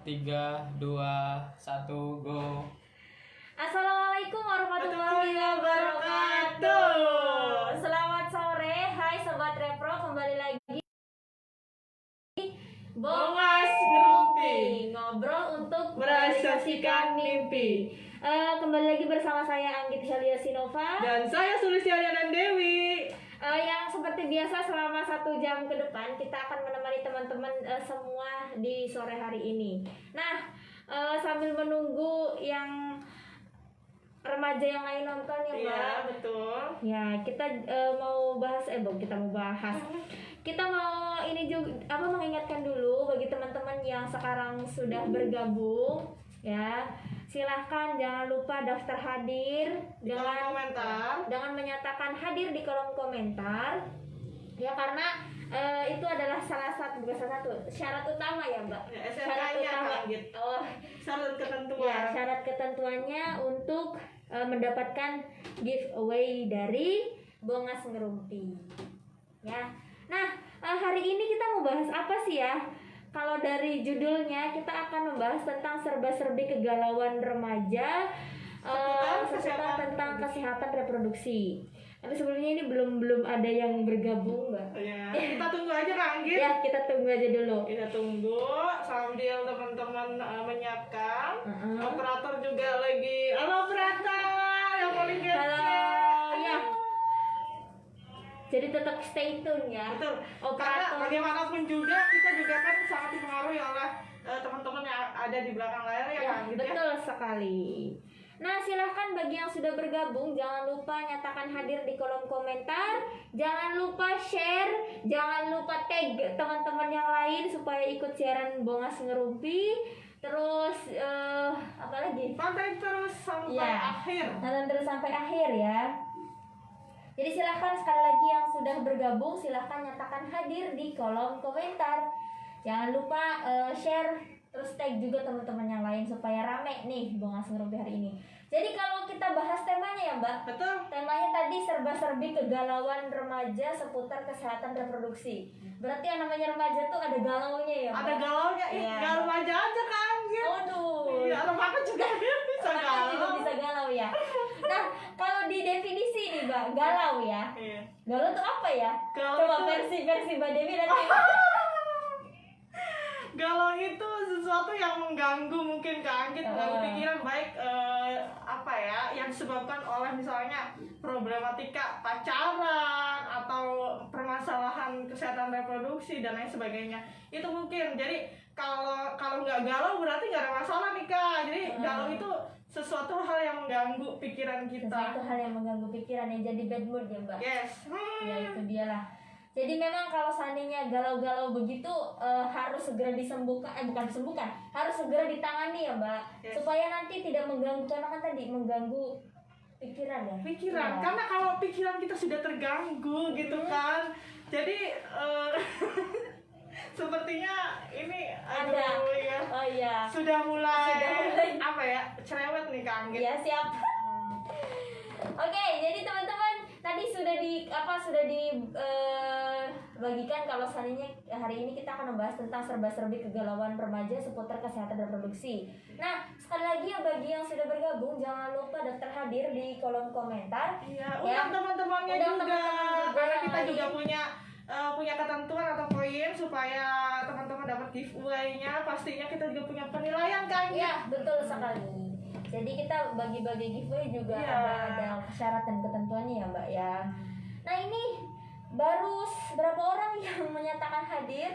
3, 2, 1, go. Assalamualaikum warahmatullahi wabarakatuh. Selamat sore, hai Sobat Repro, kembali lagi Bongas Ngerumpi, ngobrol untuk merealisasikan mimpi. Kembali lagi bersama saya Anggit Helia Sinova Dan saya Sulistiana Dewi. Yang seperti biasa selama 1 jam ke depan kita akan menemani teman-teman semua di sore hari ini. Nah, sambil menunggu yang remaja yang lain nonton ya Mbak. Iya, betul. Ya, kita mau bahas kita mau ini juga mengingatkan dulu bagi teman-teman yang sekarang sudah bergabung ya. Silahkan jangan lupa daftar hadir Kolom komentar. dengan menyatakan hadir di kolom komentar. Ya, karena itu adalah syarat utama ya Mbak. Ya, Syarat SMK-nya utama. kan gitu. Oh, Syarat ketentuan. ya, syarat ketentuannya untuk mendapatkan giveaway dari Bongas Ngerumpi. Ya. Nah, hari ini kita mau bahas apa sih ya? Kalau dari judulnya kita akan membahas tentang serba-serbi kegalauan remaja seputar tentang kesehatan reproduksi. Tapi sebelumnya ini belum ada yang bergabung, Mbak. Ya, kita tunggu aja Kak Anggit. Ya, kita tunggu aja dulu. Kita tunggu sambil teman-teman menyiapkan. Operator juga lagi. Halo operator yang paling kece. Halo, ya. Jadi tetap stay tune ya. Betul. Karena Operator. bagaimanapun juga kita juga kan sangat dipengaruhi oleh teman-teman yang ada di belakang layar ya, Ya, Kak Anggit ya. betul sekali. Nah, silahkan bagi yang sudah bergabung, jangan lupa nyatakan hadir di kolom komentar. Jangan lupa share, jangan lupa tag teman-teman yang lain supaya ikut siaran Bongas Ngerumpi. Terus apa lagi? Pantau terus sampai Ya. akhir. Nonton terus sampai akhir ya. Jadi silahkan sekali lagi yang sudah bergabung, silahkan nyatakan hadir di kolom komentar. Jangan lupa share, terus tag juga teman-teman yang lain supaya rame nih Bongas Ngerumpi hari ini. Jadi kalau kita bahas temanya ya Mbak, Betul. temanya tadi serba-serbi kegalauan remaja seputar kesehatan reproduksi. Berarti yang namanya remaja tuh ada galaunya ya Mbak? Ada galaunya, Iya. gak remaja aja kan gitu. Waduh. Iya, remaja juga bisa Remaja juga galau. bisa galau ya. Nah, kalau di definisi nih Mbak, galau ya. Iya. Galau tuh apa ya? Galau Coba itu- versi Mbak Dewi nanti. Galau itu sesuatu yang mengganggu mungkin Kak Anggit, mengganggu pikiran baik apa ya, yang disebabkan oleh misalnya problematika pacaran atau permasalahan kesehatan reproduksi dan lain sebagainya. Itu mungkin. Jadi kalau nggak galau berarti nggak ada masalah nih Kak. Jadi galau itu sesuatu hal yang mengganggu pikiran Sesuatu kita. hal yang mengganggu pikiran yang jadi bad mood ya Mbak. Yes. Ya itu dialah. Jadi memang kalau seandainya galau-galau begitu harus segera disembuhkan, bukan disembuhkan, harus segera ditangani ya Mbak, Yes. supaya nanti tidak mengganggu, karena kan tadi mengganggu pikiran ya. Pikiran, Ya. karena kalau pikiran kita sudah terganggu gitu kan, jadi sepertinya ini Ada. ya Oh iya. sudah mulai Sudah mulai. cerewet nih Kak Anggit. Iya siap. Oke, jadi teman-teman tadi sudah dibagikan kalau seandainya hari ini kita akan membahas tentang serba-serbi kegalauan remaja seputar kesehatan reproduksi. Nah, sekali lagi ya bagi yang sudah bergabung jangan lupa daftar hadir di kolom komentar. Iya, Ya. undang teman-temannya Undang juga, teman-teman juga karena yang kita lain. juga punya ketentuan atau poin supaya teman-teman dapat giveaway-nya. Pastinya kita juga punya penilaian Kak Anggit. Iya, betul sekali. Jadi kita bagi-bagi giveaway juga Iya. ada syarat dan ketentuannya ya Mbak ya. Nah ini baru berapa orang yang menyatakan hadir?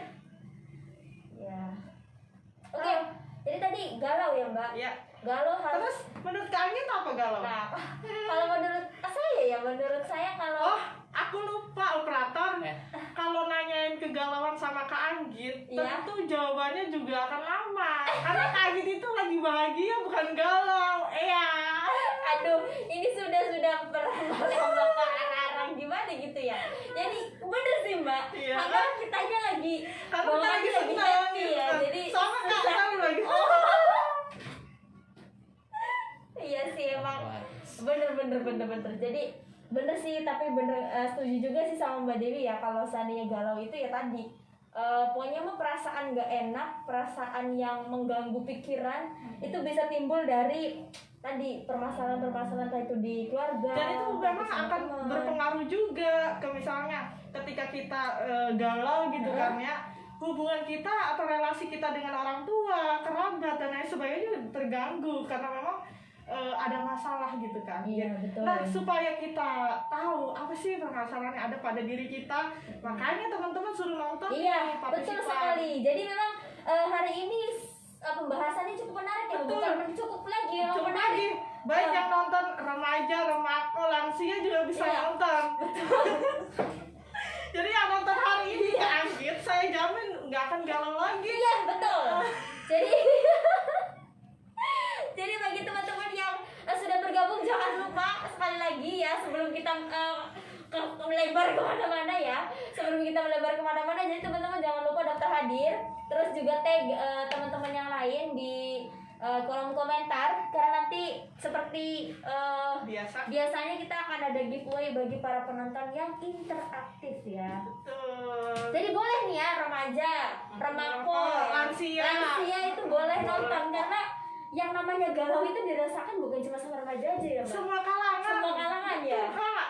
Ya. Oke, jadi tadi galau ya Mbak. Iya. Galau harus. Terus menurut Kak Anggit apa galau? Nah, kalau menurut saya kalau Oh, aku lupa operator. Kalau nanyain kegalauan sama Kak Anggit, Iya. tentu jawabannya juga akan lama. Karena Kak Anggit itu lagi bahagia bukan galau. Iya. aduh, ini sudah melembab ke arah-arah gimana gitu ya. Jadi bener sih Mbak. Iya. Karena kitanya lagi Karena bawaannya lagi senang happy ya. gitu. Jadi Sama Kak, susah. sama lagi. Iya sih emang bener. Jadi bener sih, tapi setuju juga sih sama Mbak Dewi ya, kalau seandainya galau itu ya tadi pokoknya mah perasaan nggak enak, perasaan yang mengganggu pikiran itu bisa timbul dari tadi permasalahan-permasalahan entah itu di keluarga. Dan itu memang sama akan teman. berpengaruh juga ke misalnya ketika kita galau gitu kan ya, hubungan kita atau relasi kita dengan orang tua, kerabat dan lain sebagainya terganggu karena memang ada masalah gitu kan. Iya, betul. Nah, supaya kita tahu apa sih permasalahan yang ada pada diri kita, makanya teman-teman suruh nonton. Iya, nih, betul partisipan. sekali. Jadi memang hari ini pembahasannya cukup menarik ya, Betul. bukan cukup lagi yang Cukup menarik. lagi, baik yang nonton remaja, remaja, lansia juga bisa Iya. nonton. Jadi yang nonton hari ini ke Anggit, saya jamin nggak akan galau lagi. Iya, betul. Jadi jadi bagi teman-teman yang sudah bergabung jangan lupa sekali lagi ya sebelum kita melebar kemana-mana ya, sebelum kita melebar kemana-mana, jadi teman-teman jangan lupa daftar hadir, terus juga tag teman-teman yang lain di kolom komentar karena nanti seperti biasanya kita akan ada giveaway bagi para penonton yang interaktif ya. Betul. Jadi boleh nih ya remaja, remaja, lansia itu boleh nonton karena yang namanya galau itu dirasakan bukan cuma sama remaja aja ya, Mbak. Semua kalangan. Semua kalangan ya. Betul, Kak.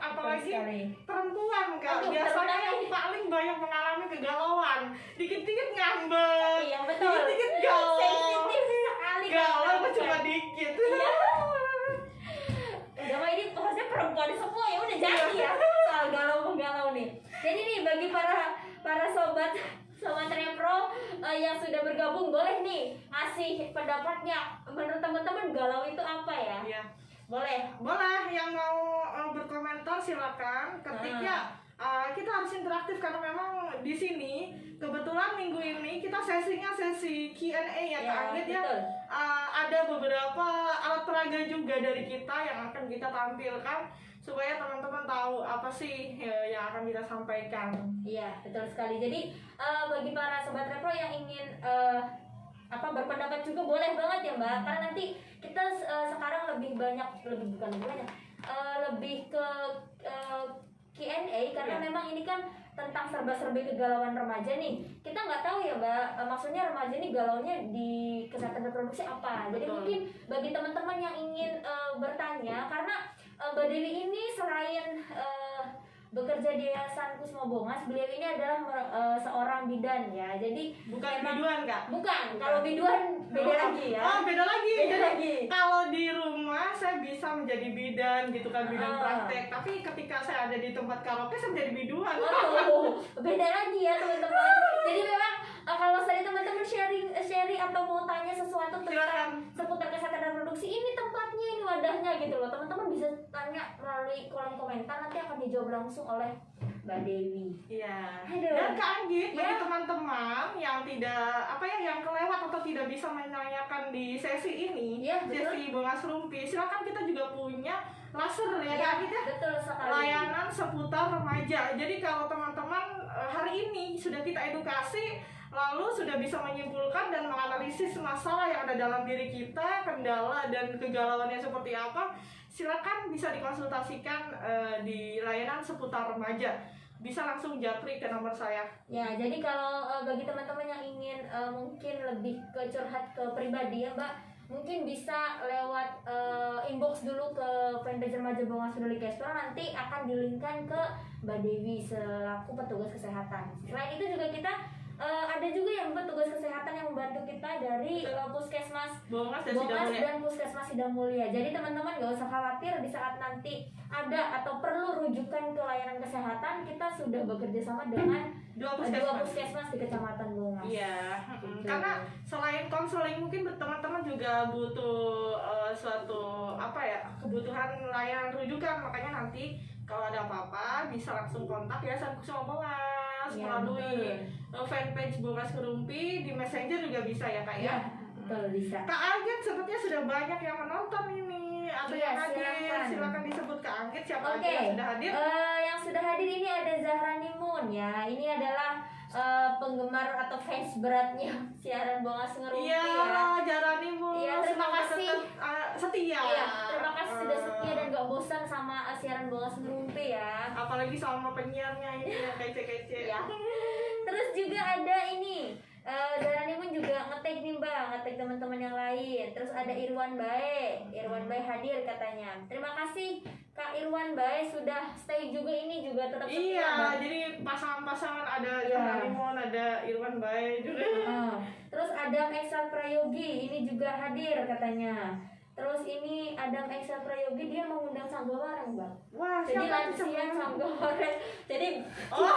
Apalagi sekali. perempuan Kak. Aduh, Biasanya terutama yang paling banyak mengalami kegalauan. Dikit-dikit ngambek. Iya, betul. Dikit-dikit galau. Sensitif sekali. Galau Kak. kok cuma dikit. Iya. Udah mah ini pokoknya perempuan semua ya udah jadi ya soal galau nih. Jadi nih bagi para sobat Repro yang sudah bergabung boleh nih ngasih pendapatnya, menurut teman-teman galau itu apa ya? Iya. Boleh. Boleh yang mau berkomentar silakan. Ketika kita harus interaktif karena memang di sini kebetulan minggu ini kita sesinya sesi Q&A ya Kak Anggit ya. Betul. Ada beberapa alat peraga juga dari kita yang akan kita tampilkan supaya teman-teman tahu apa sih yang akan kita sampaikan. Iya, betul sekali. Jadi bagi para sobat Repro yang ingin berpendapat juga boleh banget ya Mbak, karena nanti kita sekarang lebih ke Q&A karena memang ini kan tentang serba-serbi kegalauan remaja nih. Kita nggak tahu ya Mbak, maksudnya remaja ini galaunya di kesehatan reproduksi apa. Jadi Betul. mungkin bagi teman-teman yang ingin bertanya, karena Mbak Dewi ini selain bekerja di Yayasan Kusuma Bongas, beliau ini adalah seorang bidan ya. Jadi Bukan memang- biduan Kak. Bukan, kalau biduan beda lagi ya. Oh, beda lagi. Beda Jadi, lagi. kalau di rumah saya bisa menjadi bidan gitu kan, bidan Ah. praktek. Tapi ketika saya ada di tempat karaoke saya menjadi biduan. Oh, beda lagi ya teman-teman. Jadi memang kalau saya teman-teman sharing atau mau tanya sesuatu tentang Silakan. seputar kesehatan reproduksi, ini tempatnya, ini wadahnya gitu loh. Teman-teman bisa tanya melalui kolom komentar, nanti akan dijawab langsung oleh Mbak Dewi. Iya. Aduh. Dan Kak Anggit, bagi Ya. teman-teman yang yang kelewat atau tidak bisa menanyakan di sesi ini, Iya, betul. sesi Bongas Rumpi, silakan, kita juga punya laser ya Kak Anggit ya. Betul sekali. Layanan seputar remaja. Jadi kalau teman-teman hari ini sudah kita edukasi, lalu sudah bisa menyimpulkan dan menganalisis masalah yang ada dalam diri kita, kendala dan kegalauannya seperti apa, silakan bisa dikonsultasikan di layanan seputar remaja. Bisa langsung japri ke nomor saya. Ya, jadi kalau bagi teman-teman yang ingin mungkin lebih ke curhat ke pribadi ya Mbak, mungkin bisa lewat inbox dulu ke fanpage Remaja Bongas Peduli Kestra, nanti akan dilingkan ke Mbak Dewi selaku petugas kesehatan. Selain itu juga kita ada juga yang petugas kesehatan yang membantu kita dari Puskesmas Bongas dan Bongas Sidamulia. dan Puskesmas Sidamulia. Jadi teman-teman gak usah khawatir di saat nanti ada atau perlu rujukan ke layanan kesehatan, kita sudah bekerja sama dengan Dua dua puskesmas. puskesmas di Kecamatan Bongas. Iya, Gitu. karena selain konseling mungkin teman-teman juga butuh suatu kebutuhan layanan rujukan, makanya nanti kalau ada apa-apa bisa langsung kontak Yayasan Kusuma Bongas Iya, melalui fanpage Bongas Kerumpi, di Messenger juga bisa ya Kak ya. Iya, betul bisa. Kak Anggit sepertinya sudah banyak yang menonton ini. Atau Iya, yang hadir, silakan. silakan disebut Kak Anggit siapa Oke, aja yang sudah hadir. yang sudah hadir ini ada Zahrani Moon ya. Ini adalah penggemar atau fans beratnya siaran Bongas Ngerumpi Iya, ya. Jarani Bu. Iya, terima Semoga kasih. tetap, setia. Iya, terima kasih sudah setia dan gak bosan sama siaran Bongas Ngerumpi ya. Apalagi sama penyiarnya ini yang kece-kece. Ya. Terus juga ada ini Daranimun juga ngetek nih Mbak, ngetek teman-teman yang lain. Terus ada Irwan Bae hadir katanya. Terima kasih Kak Irwan Bae sudah stay juga, ini juga tetap setia Iya, Mbak. jadi pasangan-pasangan ada Iya. Daranimun, ada Irwan Bae juga. Terus Adam Eksal Prayogi ini juga hadir katanya. Terus ini Adam Eksal Prayogi dia mengundang Sanggawaren Mbak. Wah, Jadi siapa tuh lansia sama? Sanggawaren. Jadi Oh.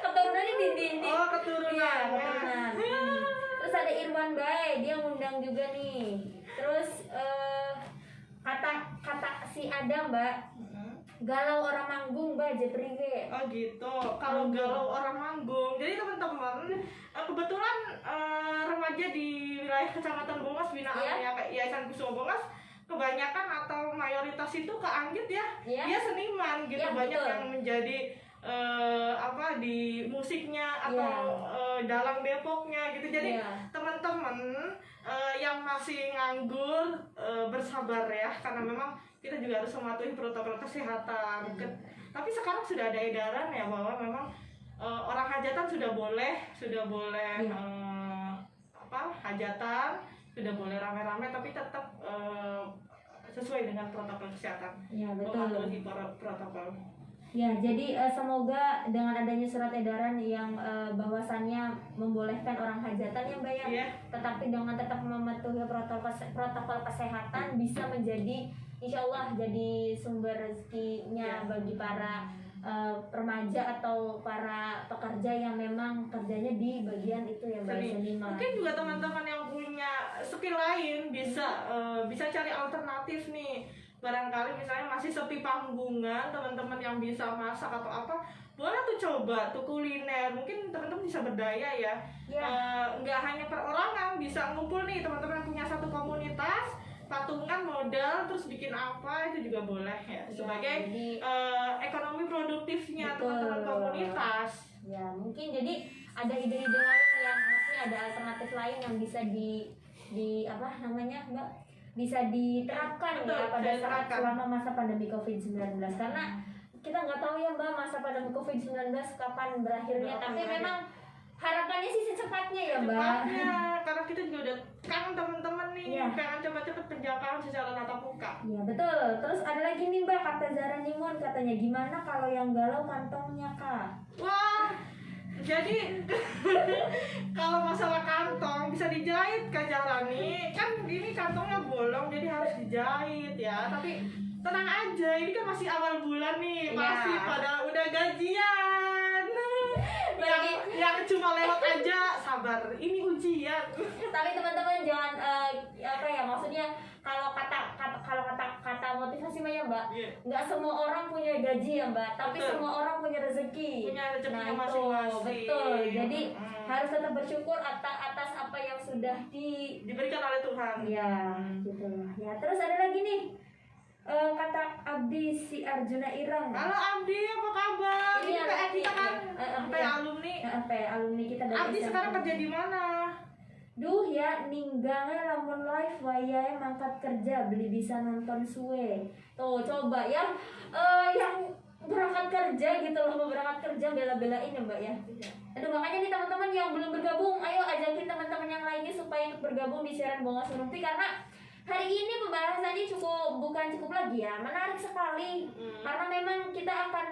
keturunannya di Oh, keturunan. Iya, keturunan. Terus ada Irwan Bae, dia ngundang juga nih. Terus kata si Adam Mbak, galau orang manggung Mbak Jepriwe. Oh gitu. Kalau galau orang manggung, jadi teman-teman kebetulan remaja di wilayah Kecamatan Bongas binaannya kayak Yayasan Kusuma Bongas kebanyakan atau mayoritas itu Kak Anggit ya, Iya. dia seniman gitu, Iya, banyak betul. yang menjadi di musiknya atau dalam Depoknya gitu. Jadi Iya. teman-teman yang masih nganggur bersabar ya, karena memang kita juga harus mematuhi protokol kesehatan. Tapi sekarang sudah ada edaran ya bahwa memang orang hajatan sudah boleh hajatan sudah boleh rame-rame, tapi tetap sesuai dengan protokol kesehatan. Ya betul. Mematuhi protokol. Ya, jadi semoga dengan adanya surat edaran yang bahwasannya membolehkan orang hajatan ya Mbak ya, Iya. tetapi dengan tetap mematuhi protokol kesehatan bisa menjadi insya Allah jadi sumber rezekinya bagi para remaja atau para pekerja yang memang kerjanya di bagian itu ya Mbak, seniman. Mungkin juga teman-teman yang punya skill lain bisa cari alternatif nih. Barangkali misalnya masih sepi panggungan, teman-teman yang bisa masak atau apa, boleh tuh coba tuh kuliner. Mungkin teman-teman bisa berdaya ya. Nggak hanya perorangan, bisa ngumpul nih teman-teman yang punya satu komunitas, patungan modal terus bikin apa, itu juga boleh ya, sebagai jadi, ekonomi produktifnya betul. teman-teman komunitas. Ya mungkin jadi ada ide-ide lain yang maksudnya ada alternatif lain yang bisa di apa namanya Mbak, bisa diterapkan Betul, ya pada bisa saat diterapkan. selama masa pandemi COVID-19, karena kita nggak tahu ya Mbak masa pandemi COVID-19 kapan berakhirnya, tapi memang harapannya sih secepatnya ya Mbak. Cepatnya, karena kita juga udah kangen teman-teman nih, Iya. pengen cepat-cepat penjagaan secara tatap muka. Ya betul. Terus ada lagi nih Mbak, kata Zara Nimun katanya, gimana kalau yang galau kantongnya Kak? Wah, jadi kalau masalah kantong bisa dijahit Kak Jarani. Kan ini kantongnya bolong jadi harus dijahit ya. Tapi tenang aja, ini kan masih awal bulan nih, Iya. masih pada udah gajian. yang cuma lewat aja, sabar. Ini ujian. Tapi teman-teman jangan apa ya, maksudnya kalau kata motivasi Mbak ya Mbak, Iya. nggak semua orang punya gaji ya Mbak, tapi Betul. semua orang punya rezeki. Punya rezekinya Nah, itu masing-masing. betul. Jadi Mm. harus tetap bersyukur atas apa yang sudah Diberikan oleh Tuhan. ya gitu lah. Ya terus ada lagi nih kata Abdi si Arjuna Ireng. Halo Abdi, apa kabar? Iya, Ini PA kita kan iya. PA alumni. Apa ya, alumni kita dari Abdi SMP. sekarang kerja di mana? Duh ya, ninggangnya lamun live wayahe mangkat kerja beli bisa nonton suwe. Tuh coba ya, yang berangkat kerja gitu loh, mau berangkat kerja bela-belain ya Mbak ya. Aduh makanya nih teman-teman yang belum bergabung, ayo ajakin teman-teman yang lainnya supaya ikut bergabung di siaran Bongas Rumpi, karena hari ini pembahasannya bukan cukup lagi ya, menarik sekali. Karena memang kita akan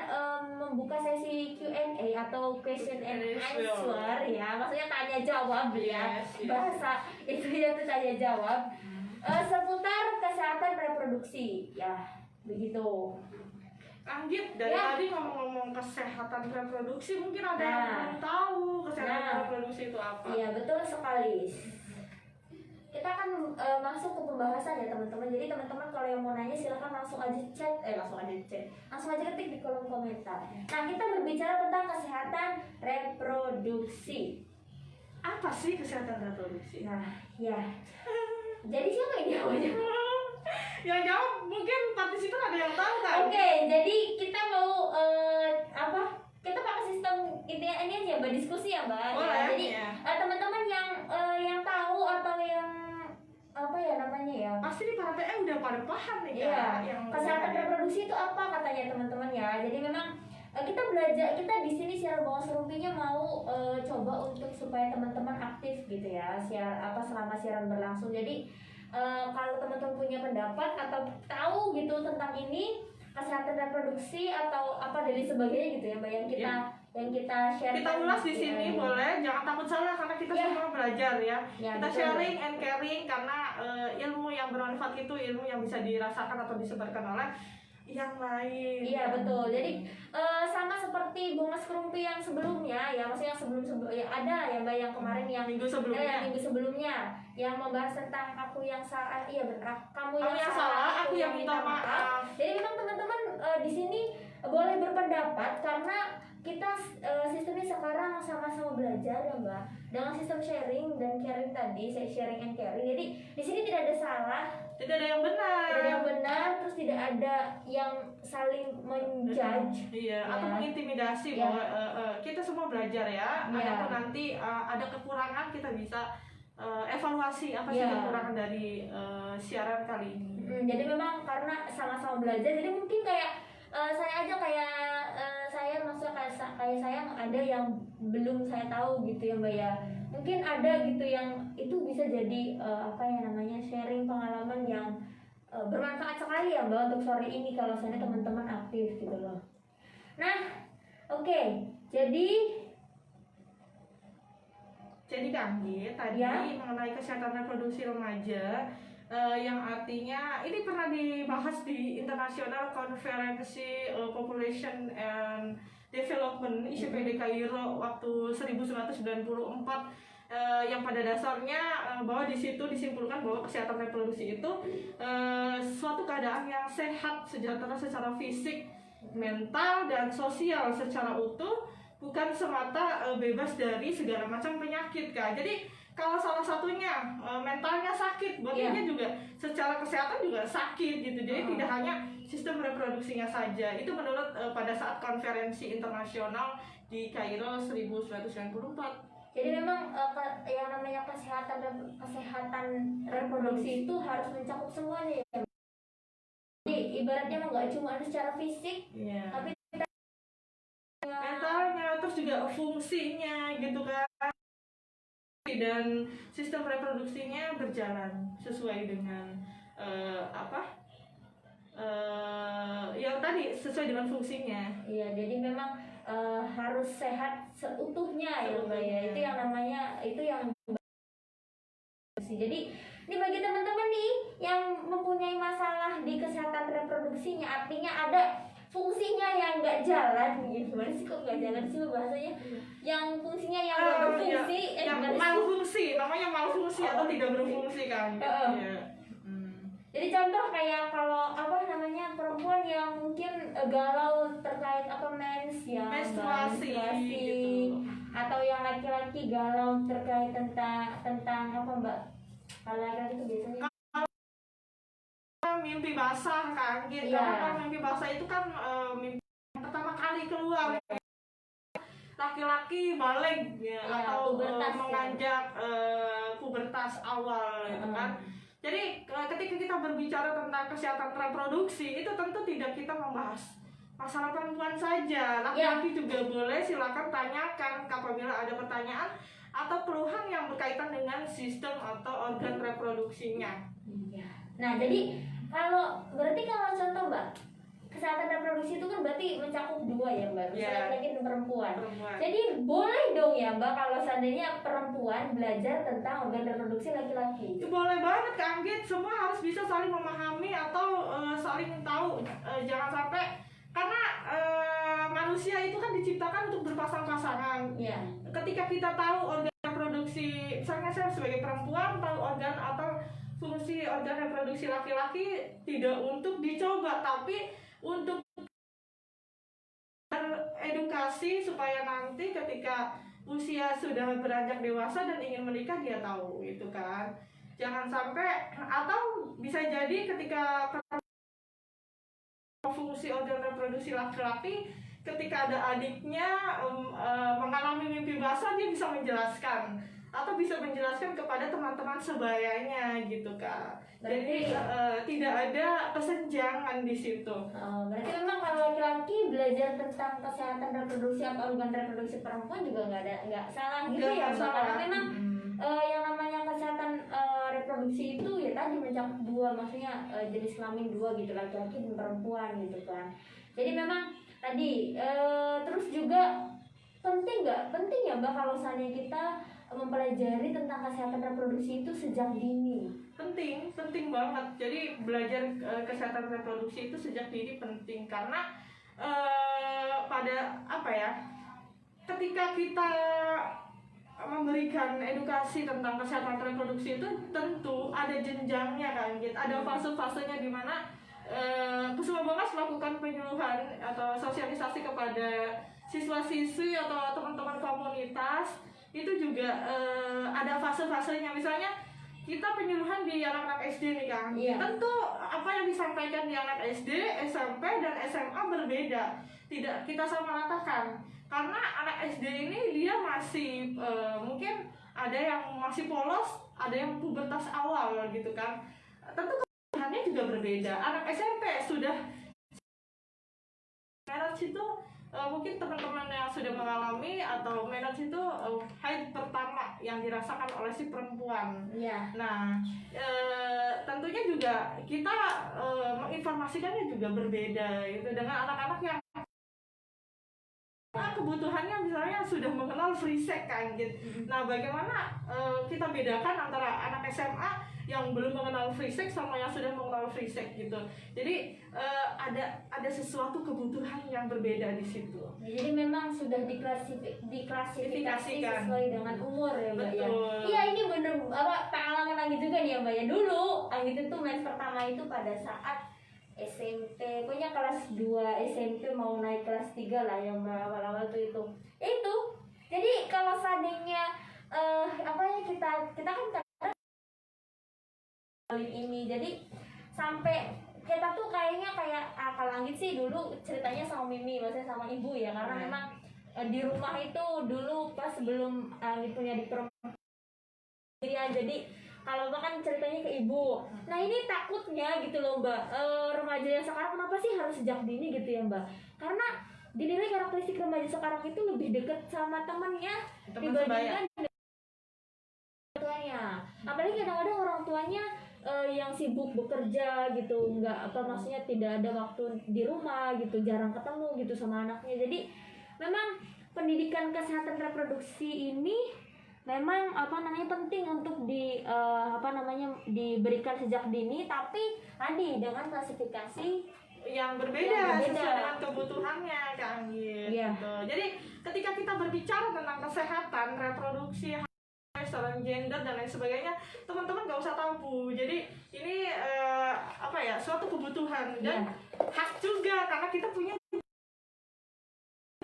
membuka sesi Q&A atau question and answer ya, maksudnya tanya jawab ya, Yes. bahasa itu ya tuh tanya jawab seputar kesehatan reproduksi ya, begitu. Anggit, dari Ya. tadi ngomong-ngomong kesehatan reproduksi, mungkin ada yang Nah. belum tahu kesehatan Nah. reproduksi itu apa. Iya betul sekali. Kita akan masuk ke pembahasan ya teman-teman. Jadi teman-teman kalau yang mau nanya silahkan langsung aja langsung aja ketik di kolom komentar. Nah kita berbicara tentang kesehatan reproduksi. Apa sih kesehatan reproduksi? Nah ya. Jadi siapa yang jawabnya? Yang jawab mungkin partisipan ada yang tahu kan? Oke, jadi kita mau kita pakai sistem ini aja Mbak, diskusi ya Mbak. Boleh, Ya, jadi ya. teman-teman yang tahu atau yang apa ya namanya ya? Pasti di para PE udah pada paham nih Iya. Kak, yang Kesehatan yang- reproduksi itu apa katanya teman-teman ya. Jadi memang kita belajar, kita di sini siaran Bongas Ngerumpinya mau coba untuk supaya teman-teman aktif gitu ya, selama siaran berlangsung. Jadi kalau teman-teman punya pendapat atau tahu gitu tentang ini, kesehatan reproduksi atau apa dari sebagainya gitu ya Mbak, yang kita share. Kita ulas di sini boleh, jangan takut salah karena kita semua belajar ya. Kita betul. sharing and caring karena ilmu yang bermanfaat itu ilmu yang bisa dirasakan atau disebarkan oleh yang lain. Iya betul. Jadi sama seperti Bongas Ngerumpi yang sebelumnya ya, maksudnya yang sebelum ya, ada ya Mbak yang kemarin yang minggu sebelumnya yang membahas tentang aku yang salah, iya benar, kamu yang salah, aku yang minta maaf. Jadi memang teman-teman di sini boleh berpendapat karena kita sistemnya sekarang sama-sama belajar ya Mbak, dengan sistem sharing dan caring tadi, saya sharing and caring. Jadi di sini tidak ada salah, tidak ada yang benar, terus tidak ada yang saling menjudge, iya, atau mengintimidasi bahwa kita semua belajar ya. Adapun nanti ada kekurangan kita bisa evaluasi apa sih kekurangan dari siaran kali ini. Jadi memang karena sama-sama belajar, jadi mungkin kayak saya aja saya maksudnya kayak saya ada yang belum saya tahu gitu ya Mbak ya. Mungkin ada gitu yang itu bisa jadi sharing pengalaman yang bermanfaat sekali ya Mbak untuk sore ini kalau misalnya teman-teman aktif gitu loh. Nah, oke. Jadi Kang Git, tadi mengenai kesehatan reproduksi remaja, yang artinya ini pernah dibahas di International Conference Population and Development ICPD Kairo waktu 1994, yang pada dasarnya bahwa di situ disimpulkan bahwa kesehatan reproduksi itu suatu keadaan yang sehat, sejahtera secara fisik, mental, dan sosial secara utuh, bukan semata bebas dari segala macam penyakit Kak. Jadi kalau salah satunya mentalnya sakit, berarti dia juga secara kesehatan juga sakit gitu. Jadi tidak hanya sistem reproduksinya saja. Itu menurut pada saat konferensi internasional di Kairo 1994. Jadi memang yang namanya kesehatan reproduksi itu harus mencakup semuanya ya. Jadi ibaratnya nggak cuma secara fisik, tapi mentalnya, terus juga fungsinya gitu kan. Dan sistem reproduksinya berjalan sesuai dengan yang tadi sesuai dengan fungsinya. Iya, jadi memang harus sehat seutuhnya ya Mbak ya. Itu yang namanya, itu yang jadi ini bagi teman-teman nih yang mempunyai masalah di kesehatan reproduksinya, artinya ada fungsinya yang nggak jalan, gimana sih kok nggak jalan sih bahasanya? Yang fungsinya yang nggak berfungsi, yang malfungsi, namanya malfungsi atau tidak berfungsi kan? Jadi contoh kayak kalau perempuan yang mungkin galau terkait mens ya, menstruasi gitu. Atau yang laki-laki galau terkait tentang apa Mbak? Kalau laki-laki itu biasanya mimpi basah kan gitu. Karena kan mimpi basah itu kan mimpi pertama kali keluar. Laki-laki balik atau menganjak pubertas awal gitu kan. Jadi ketika kita berbicara tentang kesehatan reproduksi, itu tentu tidak kita membahas masalah perempuan saja. Laki-laki juga boleh, silakan tanyakan apabila ada pertanyaan atau keluhan yang berkaitan dengan sistem atau organ reproduksinya. Nah, jadi berarti kalau contoh Mbak, kesehatan reproduksi itu kan berarti mencakup dua ya Mbak, laki-laki dan perempuan. Jadi boleh dong ya Mbak kalau seandainya perempuan belajar tentang organ reproduksi laki-laki? Boleh banget Kak Anggit, semua harus bisa saling memahami atau saling tahu. Jangan sampai, karena manusia itu kan diciptakan untuk berpasang-pasangan. Ketika kita tahu organ reproduksi, misalnya saya sebagai perempuan tahu organ atau fungsi organ reproduksi laki-laki, tidak untuk dicoba tapi untuk beredukasi supaya nanti ketika usia sudah beranjak dewasa dan ingin menikah dia tahu gitu kan. Jangan sampai, atau bisa jadi ketika fungsi organ reproduksi laki-laki, ketika ada adiknya mengalami mimpi basah, dia bisa menjelaskan atau bisa menjelaskan kepada teman-teman sebayanya gitu Kak. Jadi tidak ada kesenjangan di situ. Berarti memang kalau laki-laki belajar tentang kesehatan reproduksi atau organ reproduksi perempuan juga nggak salah gitu Nggak ya Mbak. salah. Karena memang yang namanya kesehatan reproduksi itu ya tadi mencakup dua, maksudnya jenis kelamin dua gitu, laki-laki dan perempuan gitu kan. Jadi memang tadi terus juga penting ya Mbak kalau misalnya kita mempelajari tentang kesehatan reproduksi itu sejak dini. Penting banget. Jadi belajar kesehatan reproduksi itu sejak dini penting karena pada apa ya? Ketika kita memberikan edukasi tentang kesehatan reproduksi itu tentu ada jenjangnya kan, gitu. Ada fase-fasenya di mana Kusuma Bongas melakukan penyuluhan atau sosialisasi kepada siswa-siswi atau teman-teman komunitas. Itu juga ada fase-fasenya. Misalnya kita penyuluhan di anak-anak SD nih Kang. Iya. Tentu apa yang disampaikan di anak SD, SMP dan SMA berbeda. Tidak kita samaratakan. Karena anak SD ini dia masih mungkin ada yang masih polos, ada yang pubertas awal gitu kan. Tentu kebutuhannya juga berbeda. Anak SMP sudah menarche itu mungkin teman-teman yang sudah mengalami atau menarche itu haid pertama yang dirasakan oleh si perempuan. Iya. Nah, tentunya juga kita menginformasikannya juga berbeda itu dengan anak-anak yang kebutuhannya misalnya sudah mengenal free sex kan gitu. Nah, bagaimana kita bedakan antara anak SMA yang belum mengenal free sex sama yang sudah mengenal free sex gitu. Jadi ada sesuatu kebutuhan yang berbeda di situ. Jadi memang sudah diklasifikasi sesuai dengan umur ya Mbak ya. Betul. Iya, ini bener pengalaman Anggit juga nih ya Mbak ya. Dulu Anggit itu mens pertama itu pada saat SMP, pokoknya kelas 2 SMP mau naik kelas 3 lah yang awal-awal tuh itu. Itu. Jadi kalau seandainya kita kan kadang ini jadi sampai kita tuh kayaknya kayak kalau Anggit sih dulu ceritanya sama Mimi, maksudnya sama ibu ya, karena memang di rumah itu dulu pas sebelum Anggit punya di perempuan jadi kalau Mbak kan ceritanya ke ibu. Nah ini takutnya gitu loh Mbak, remaja yang sekarang kenapa sih harus sejak dini gitu ya Mbak? Karena dinilai karakteristik remaja sekarang itu lebih dekat sama temannya dibandingkan tuanya. Apalagi kadang-kadang orang tuanya yang sibuk bekerja gitu, nggak maksudnya tidak ada waktu di rumah gitu, jarang ketemu gitu sama anaknya. Jadi memang pendidikan kesehatan reproduksi ini memang penting untuk diberikan sejak dini, tapi tadi dengan klasifikasi yang berbeda sesuai dengan kebutuhannya Kang gitu. Jadi ketika kita berbicara tentang kesehatan reproduksi, restoran gender dan lain sebagainya, teman-teman nggak usah tabu. Jadi ini suatu kebutuhan dan hak juga karena kita punya.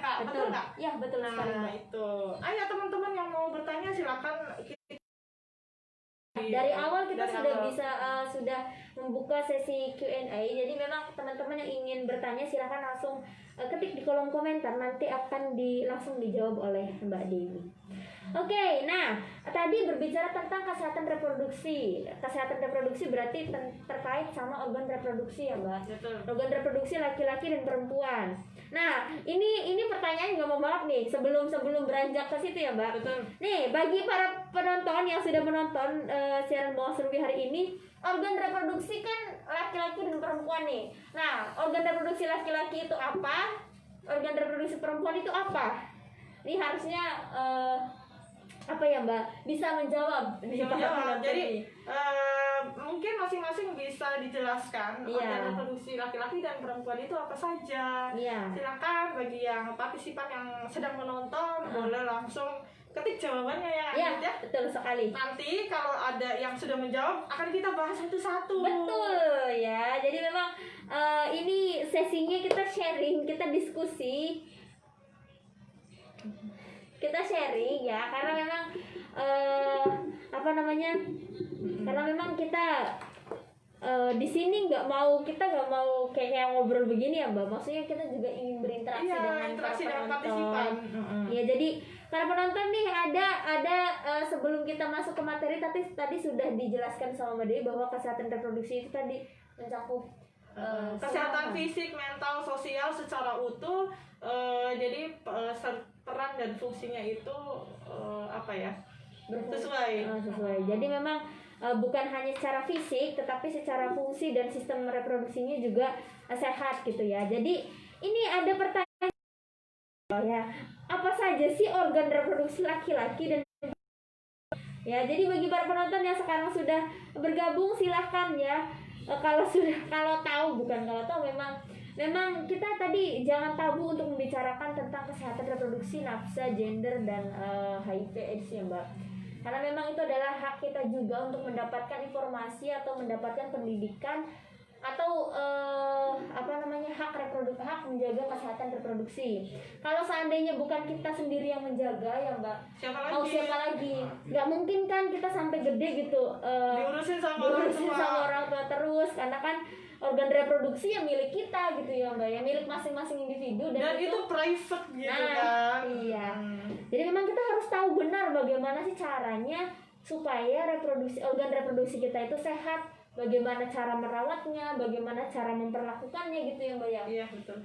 Betul nggak? Iya betul sekali. Nah itu. Ayo teman-teman yang mau bertanya silakan. Dari awal kita sudah membuka sesi Q&A. Jadi memang teman-teman yang ingin bertanya silakan langsung ketik di kolom komentar, nanti akan langsung dijawab oleh Mbak Dewi. Oke, nah tadi berbicara tentang kesehatan reproduksi. Kesehatan reproduksi berarti terkait sama organ reproduksi ya Mbak. Betul. Organ reproduksi laki-laki dan perempuan. Nah, ini pertanyaan nggak mau maaf nih sebelum beranjak ke situ ya Mbak. Betul. Nih, bagi para penonton yang sudah menonton siaran Bongas Ruby hari ini, organ reproduksi kan laki-laki dan perempuan nih. Nah, organ reproduksi laki-laki itu apa? Organ reproduksi perempuan itu apa? Ini harusnya Mbak bisa menjawab. Jadi mungkin masing-masing bisa dijelaskan organ reproduksi laki-laki dan perempuan itu apa saja. Silakan bagi yang partisipan yang sedang menonton boleh langsung ketik jawabannya ya. Betul sekali. Nanti kalau ada yang sudah menjawab akan kita bahas satu-satu. Betul ya. Jadi memang ini sesinya kita sharing, kita diskusi. Kita sharing ya, karena memang karena memang kita di sini kita nggak mau kayak ngobrol begini ya Mbak. Maksudnya kita juga ingin berinteraksi dengan interaksi para dengan penonton. partisipan. Ya, jadi para penonton nih ada sebelum kita masuk ke materi tadi sudah dijelaskan sama Mbak Dewi bahwa kesehatan reproduksi itu tadi mencakup kesehatan fisik, mental, sosial secara utuh. Jadi peran dan fungsinya itu sesuai. Sesuai. Jadi memang bukan hanya secara fisik, tetapi secara fungsi dan sistem reproduksinya juga sehat gitu ya. Jadi ini ada pertanyaan ya, apa saja sih organ reproduksi laki-laki dan ya, jadi bagi para penonton yang sekarang sudah bergabung silahkan ya. Kalau tahu memang kita tadi jangan tabu untuk membicarakan tentang kesehatan reproduksi, nafsa, gender dan HIV/AIDS ya Mbak. Karena memang itu adalah hak kita juga untuk mendapatkan informasi atau mendapatkan pendidikan atau hak menjaga kesehatan reproduksi. Kalau seandainya bukan kita sendiri yang menjaga ya Mbak, siapa lagi? Nggak mungkin kan kita sampai gede gitu diurusin sama orang tua terus, karena kan organ reproduksi yang milik kita gitu ya Mbak ya, milik masing-masing individu dan itu private gitu kan. Iya. Jadi memang kita harus tahu benar bagaimana sih caranya supaya organ reproduksi kita itu sehat, bagaimana cara merawatnya, bagaimana cara memperlakukannya gitu ya Mbak ya. Iya, betul.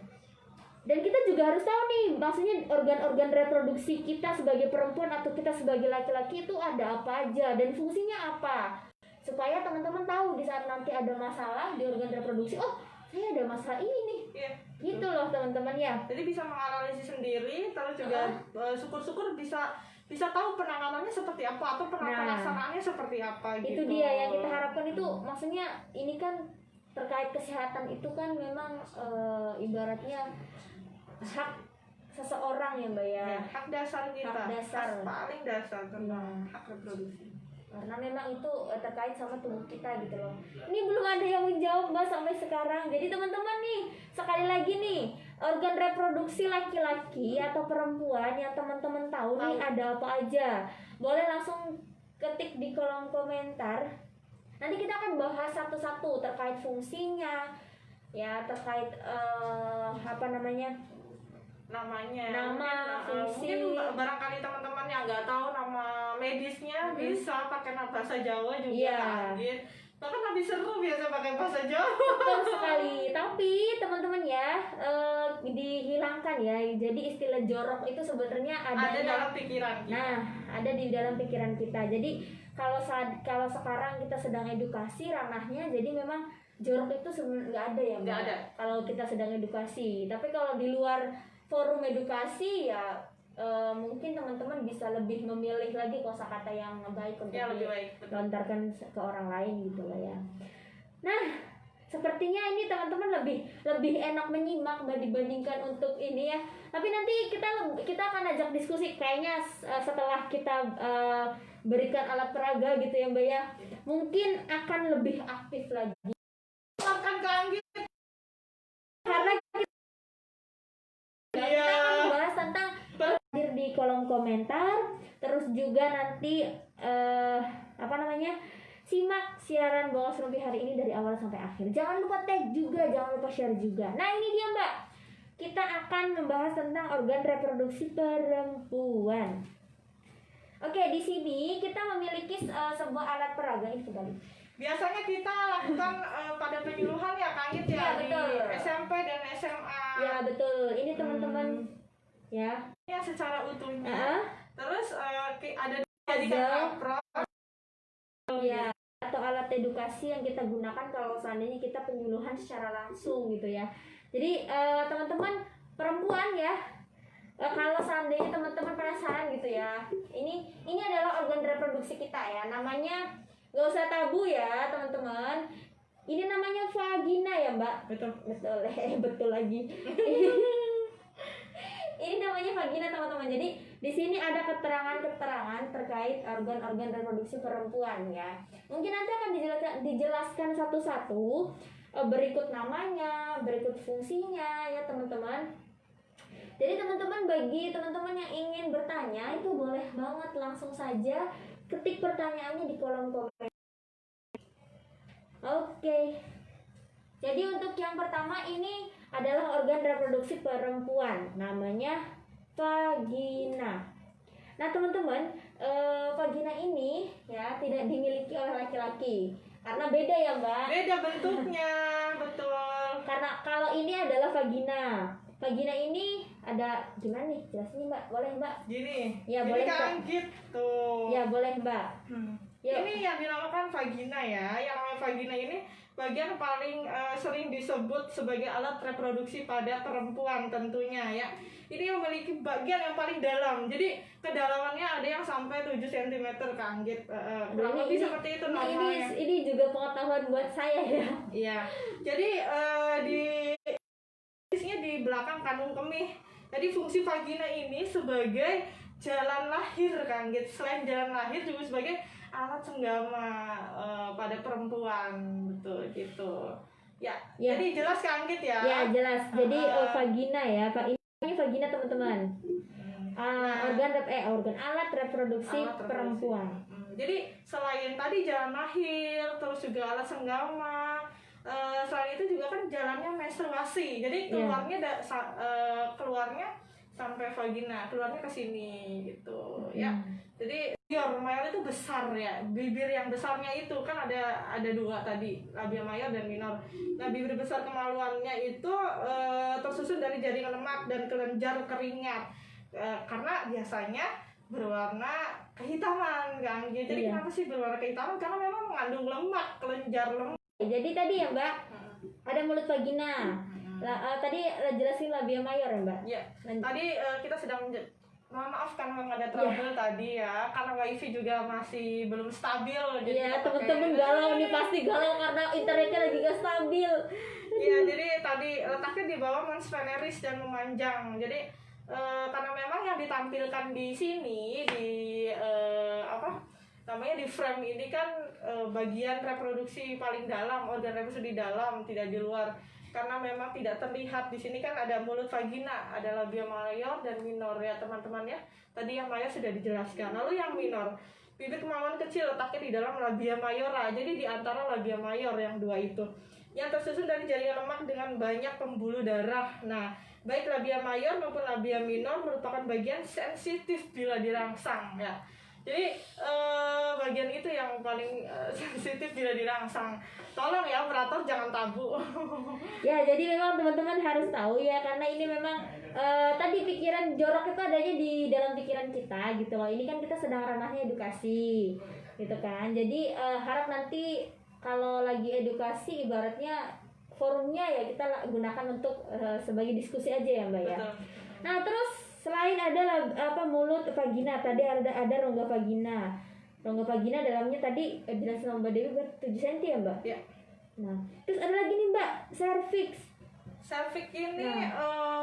Dan kita juga harus tahu nih, maksudnya organ-organ reproduksi kita sebagai perempuan atau kita sebagai laki-laki itu ada apa aja dan fungsinya apa, supaya teman-teman tahu di saat nanti ada masalah di organ reproduksi, oh saya ada masalah ini nih. Iya, gitu loh teman-teman ya. Jadi bisa menganalisis sendiri, terus juga syukur-syukur bisa tahu penanganannya seperti apa atau pelaksanaannya seperti apa gitu. Itu dia yang kita harapkan itu, maksudnya ini kan terkait kesehatan itu kan memang ibaratnya hak seseorang ya Mbak ya. Hak dasar kita. Hak dasar. Paling dasar tentang hak reproduksi. Karena memang itu terkait sama tubuh kita gitu loh. Ini belum ada yang menjawab Mbak sampai sekarang. Jadi teman-teman nih, sekali lagi nih, organ reproduksi laki-laki atau perempuan yang teman-teman tahu nih ada apa aja, boleh langsung ketik di kolom komentar. Nanti kita akan bahas satu-satu terkait fungsinya, ya terkait nama, fungsi. Mungkin barangkali teman-teman yang nggak tahu nama medisnya bisa pakai bahasa Jawa juga. Bahkan lebih seru biasa pakai bahasa Jawa. Betul sekali. Tapi teman-teman ya, dihilangkan ya. Jadi istilah jorok itu sebenarnya ada dalam pikiran kita. Nah, ada di dalam pikiran kita. Jadi kalau sekarang kita sedang edukasi ranahnya, jadi memang jorok itu sebenarnya nggak ada ya Mbak? Nggak ada. Kalau kita sedang edukasi. Tapi kalau di luar forum edukasi ya mungkin teman-teman bisa lebih memilih lagi kosakata yang baik untuk dilontarkan ke orang lain gitu lah ya. Nah, sepertinya ini teman-teman lebih enak menyimak dibandingkan untuk ini ya. Tapi nanti kita akan ajak diskusi kayaknya setelah kita berikan alat peraga gitu ya Mbak ya. Mungkin akan lebih aktif lagi. Akan kangen. Karena kita akan membahas tentang hadir di kolom komentar, terus juga nanti simak siaran Bongas Rumpi hari ini dari awal sampai akhir. Jangan lupa tag juga, jangan lupa share juga. Nah ini dia Mbak, kita akan membahas tentang organ reproduksi perempuan. Oke, di sini kita memiliki sebuah alat peraga ini kembali. Biasanya kita lakukan pada penyuluhan ya Kak Git ya, betul. Di SMP dan SMA. Ya betul, ini teman-teman ya secara utuhnya. Terus ada apron ya, atau alat edukasi yang kita gunakan kalau seandainya kita penyuluhan secara langsung gitu ya. Jadi teman-teman perempuan ya, kalau seandainya teman-teman penasaran gitu ya, ini adalah organ reproduksi kita ya, namanya nggak usah tabu ya teman-teman. Ini namanya vagina ya Mbak. Betul betul lagi. Ini namanya vagina teman-teman. Jadi di sini ada keterangan-keterangan terkait organ-organ reproduksi perempuan ya. Mungkin nanti akan dijelaskan satu-satu, berikut namanya, berikut fungsinya ya teman-teman. Jadi teman-teman, bagi teman-teman yang ingin bertanya itu boleh banget langsung saja ketik pertanyaannya di kolom komentar. Oke. Jadi untuk yang pertama ini adalah organ reproduksi perempuan, namanya vagina. Nah teman-teman, vagina ini ya tidak dimiliki oleh laki-laki karena beda ya Mbak. Beda bentuknya, betul. Karena kalau ini adalah vagina. Vagina ini ada gimana nih? Jelasin Mbak, boleh Mbak? Gini, Ya, ini boleh, kan Kak. gitu. Ya boleh Mbak. Yuk. Ini yang dinamakan vagina ya. Yang namanya vagina ini bagian paling sering disebut sebagai alat reproduksi pada perempuan tentunya ya. Ini memiliki bagian yang paling dalam. Jadi kedalamannya ada yang sampai 7 cm Kak Anggit. Kurang lebih seperti itu normalnya. Ini juga pengetahuan buat saya ya. Iya. Jadi di isinya di belakang kandung kemih. Jadi fungsi vagina ini sebagai jalan lahir Kak Anggit. Selain jalan lahir juga sebagai alat senggama pada perempuan, betul gitu. Ya, Ya. jadi jelas Kak Anggit ya. Ya jelas. Jadi vagina ya. Ini vagina teman-teman. Organ alat reproduksi perempuan. Jadi selain tadi jalan lahir, terus juga alat senggama. Selain itu juga kan jalannya menstruasi. Jadi keluarnya keluarnya sampai vagina, keluarnya ke sini gitu ya. Jadi mayor itu besar ya. Bibir yang besarnya itu kan ada dua tadi, labia mayor dan minor. Nah, bibir besar kemaluannya itu tersusun dari jaringan lemak dan kelenjar keringat. Karena biasanya berwarna kehitaman kan. Jadi kenapa sih berwarna kehitaman? Karena memang mengandung lemak, kelenjar lemak. Jadi tadi ya Mbak, ada mulut vagina. Tadi jelasin labia mayor ya Mbak. Ya. Tadi kita sedang mohon maaf kan memang ada trouble tadi ya, karena wifi juga masih belum stabil. Iya, temen-temen galau nih, pasti galau karena internetnya lagi gak stabil. Iya, jadi tadi letaknya di bawah mons veneris dan memanjang. Jadi karena memang yang ditampilkan di sini di di frame ini kan bagian reproduksi paling dalam, organ reproduksi di dalam, tidak di luar. Karena memang tidak terlihat di sini kan ada mulut vagina, ada labia mayor dan minor ya teman-teman ya. Tadi yang mayor sudah dijelaskan. Lalu yang minor, bibir kemaluan kecil letaknya di dalam labia mayora. Jadi di antara labia mayor yang dua itu, yang tersusun dari jaringan lemak dengan banyak pembuluh darah. Nah, baik labia mayor maupun labia minor merupakan bagian sensitif bila dirangsang ya. Jadi bagian itu yang paling sensitif bila dirangsang. Tolong ya operator jangan tabu. Ya, jadi memang teman-teman harus tahu ya, karena ini memang tadi pikiran jorok itu adanya di dalam pikiran kita gitu loh. Ini kan kita sedang ranahnya edukasi gitu kan. Jadi harap nanti kalau lagi edukasi ibaratnya forumnya ya kita gunakan untuk sebagai diskusi aja ya Mbak ya. Betul. Nah terus selain ada mulut vagina, tadi ada rongga vagina. Rongga vagina dalamnya tadi jelas sama Mbak Dewi 7 cm ya Mbak? Ya. Nah terus ada lagi nih Mbak, cervix. Cervix ini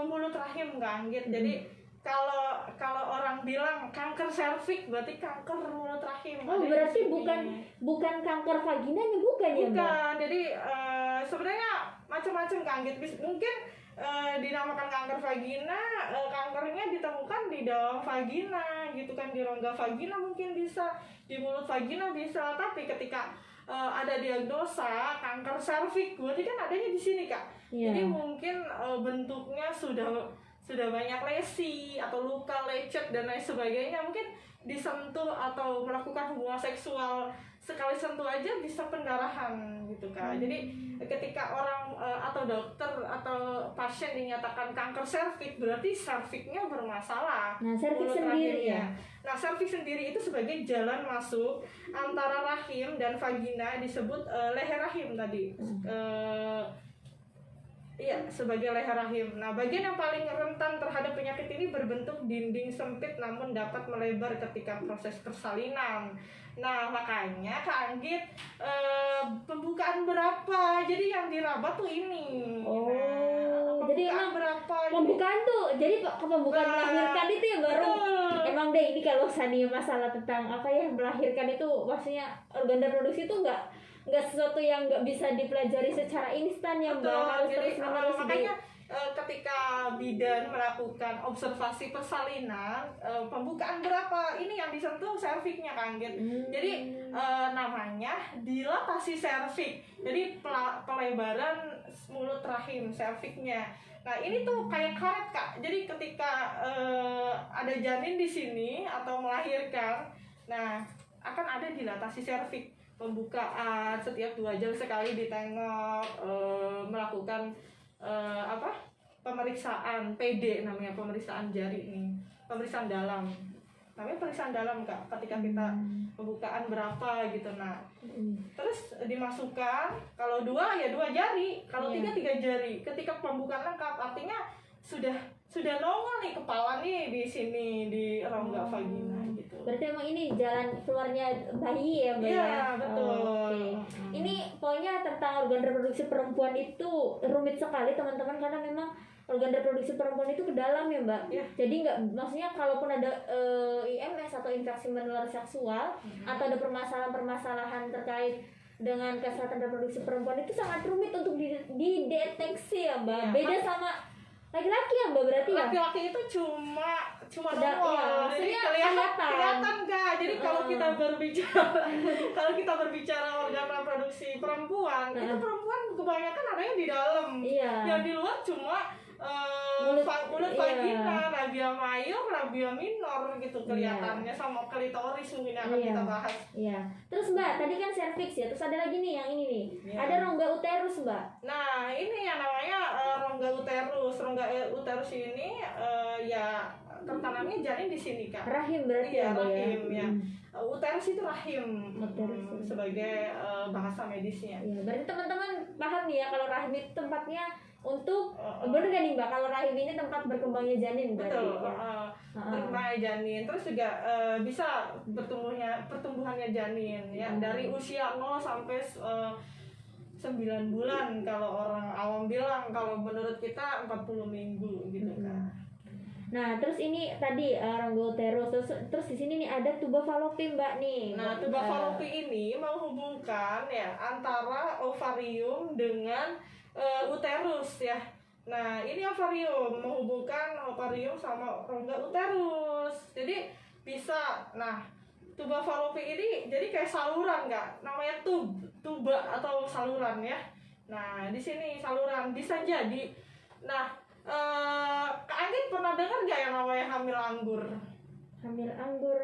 mulut rahim Kak Anggit. Jadi kalau orang bilang kanker cervix berarti kanker mulut rahim. Oh, berarti bukan kanker vaginanya bukan ya Mbak? Bukan. Jadi sebenarnya macam-macam Kak Anggit. Mungkin dinamakan kanker vagina, kankernya ditemukan di dalam vagina gitu kan, di rongga vagina mungkin bisa, di mulut vagina bisa, tapi ketika ada diagnosa kanker cervix berarti kan adanya di sini Kak. Jadi mungkin bentuknya sudah banyak lesi atau luka, lecet dan lain sebagainya, mungkin disentuh atau melakukan hubungan seksual sekali sentuh aja bisa pendarahan gitu Kak. Jadi ketika orang atau dokter atau pasien dinyatakan kanker serviks berarti serviksnya bermasalah. Nah, serviks sendiri ya. Nah, serviks sendiri itu sebagai jalan masuk antara rahim dan vagina, disebut leher rahim tadi. Iya, sebagai leher rahim. Nah, bagian yang paling rentan terhadap penyakit ini berbentuk dinding sempit namun dapat melebar ketika proses persalinan. Nah, makanya Kak Anggit pembukaan berapa? Jadi yang diraba tuh ini. Oh, nah, jadi emang berapa? Pembukaan tuh, jadi pembukaan melahirkan itu ya baru. Betul. Emang deh ini kalau Sani masalah tentang melahirkan itu, maksudnya organ reproduksi itu nggak sesuatu yang nggak bisa dipelajari secara instan ya Mbak, harus terus menerus. Makanya ketika bidan melakukan observasi persalinan, pembukaan berapa ini yang disentuh serviksnya Kak Anggit. Jadi namanya dilatasi serviks. Jadi pelebaran mulut rahim serviknya. Nah ini tuh kayak karet Kak. Jadi ketika ada janin di sini atau melahirkan, nah akan ada dilatasi serviks, pembukaan setiap 2 jam sekali ditengok, melakukan pemeriksaan PD, namanya pemeriksaan jari nih, pemeriksaan dalam. Namanya pemeriksaan dalam Kak, ketika kita pembukaan berapa gitu. Nah terus dimasukkan, kalau 2 ya 2 jari, kalau 3 jari. Ketika pembukaan lengkap artinya sudah nongol nih kepala nih di sini, di rongga vagina gitu. Berarti emang ini jalan keluarnya bayi ya Mbak? Iya betul. Oke. Ini pokoknya tentang organ reproduksi perempuan itu rumit sekali teman-teman, karena memang organ reproduksi perempuan itu ke dalam ya Mbak. Iya. Jadi nggak, maksudnya kalaupun ada IMS atau infeksi menular seksual atau ada permasalahan terkait dengan kesehatan reproduksi perempuan itu sangat rumit untuk dideteksi ya Mbak. Iya. Beda sama laki-laki ya Mbak berarti ya? Laki-laki itu cuma Iya, nongol, jadi maksudnya kelihatan Kak. Jadi kalau kita berbicara organ reproduksi perempuan, itu perempuan kebanyakan adanya di dalam. Iya. Yang di luar cuma mulut vagina, labia major, labia minor gitu kelihatannya, sama klitoris mungkin akan kita bahas. Iya. Terus Mbak, tadi kan serviks ya, terus ada lagi nih yang ini nih. Iya. Ada rongga uterus Mbak. Nah ini yang namanya rongga uterus. Rongga uterus ini ya tertanamnya janin di sini Kak. Rahim berarti Iya, ya Mbak rahim ya. ya. Uterus itu rahim, Uterus. sebagai bahasa medisnya. Iya, berarti teman-teman paham nih ya kalau rahim itu tempatnya untuk bener gak nih Mbak, kalau rahim ini tempat berkembangnya janin berarti Betul. ya? Berkembangnya janin, terus juga bisa pertumbuhannya janin ya, dari usia 0 sampai 9 bulan kalau orang awam bilang, kalau menurut kita 40 minggu gitu kan. Nah, terus ini tadi rongga uterus, terus di sini nih ada tuba fallopi Mbak nih. Nah, tuba fallopi ini menghubungkan ya antara ovarium dengan uterus ya. Nah, ini ovarium menghubungkan ovarium sama rongga uterus. Jadi bisa. Nah, tuba fallopi ini jadi kayak saluran Kak. Namanya tuba atau saluran ya. Nah, di sini saluran bisa jadi. Nah, Kak Anggit pernah dengar nggak yang namanya hamil anggur? Hamil anggur,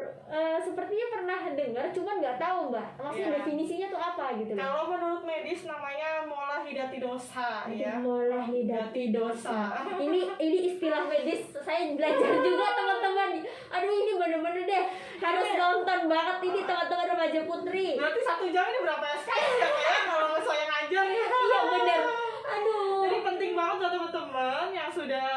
sepertinya pernah dengar, cuman nggak tahu Mbak. Maksudnya Iya. definisinya tuh apa gitu loh? Kalau menurut medis namanya mola hidatidosa ya. Mola hidatidosa. Ini istilah medis, saya belajar juga teman-teman. Aduh ini bener-bener deh harus nonton banget ini teman-teman remaja putri. Berarti 1 jam ini berapa SKS ya Kak ya kalau saya ngajar ya? Iya bener. Aduh. Jadi penting banget buat teman-teman yang sudah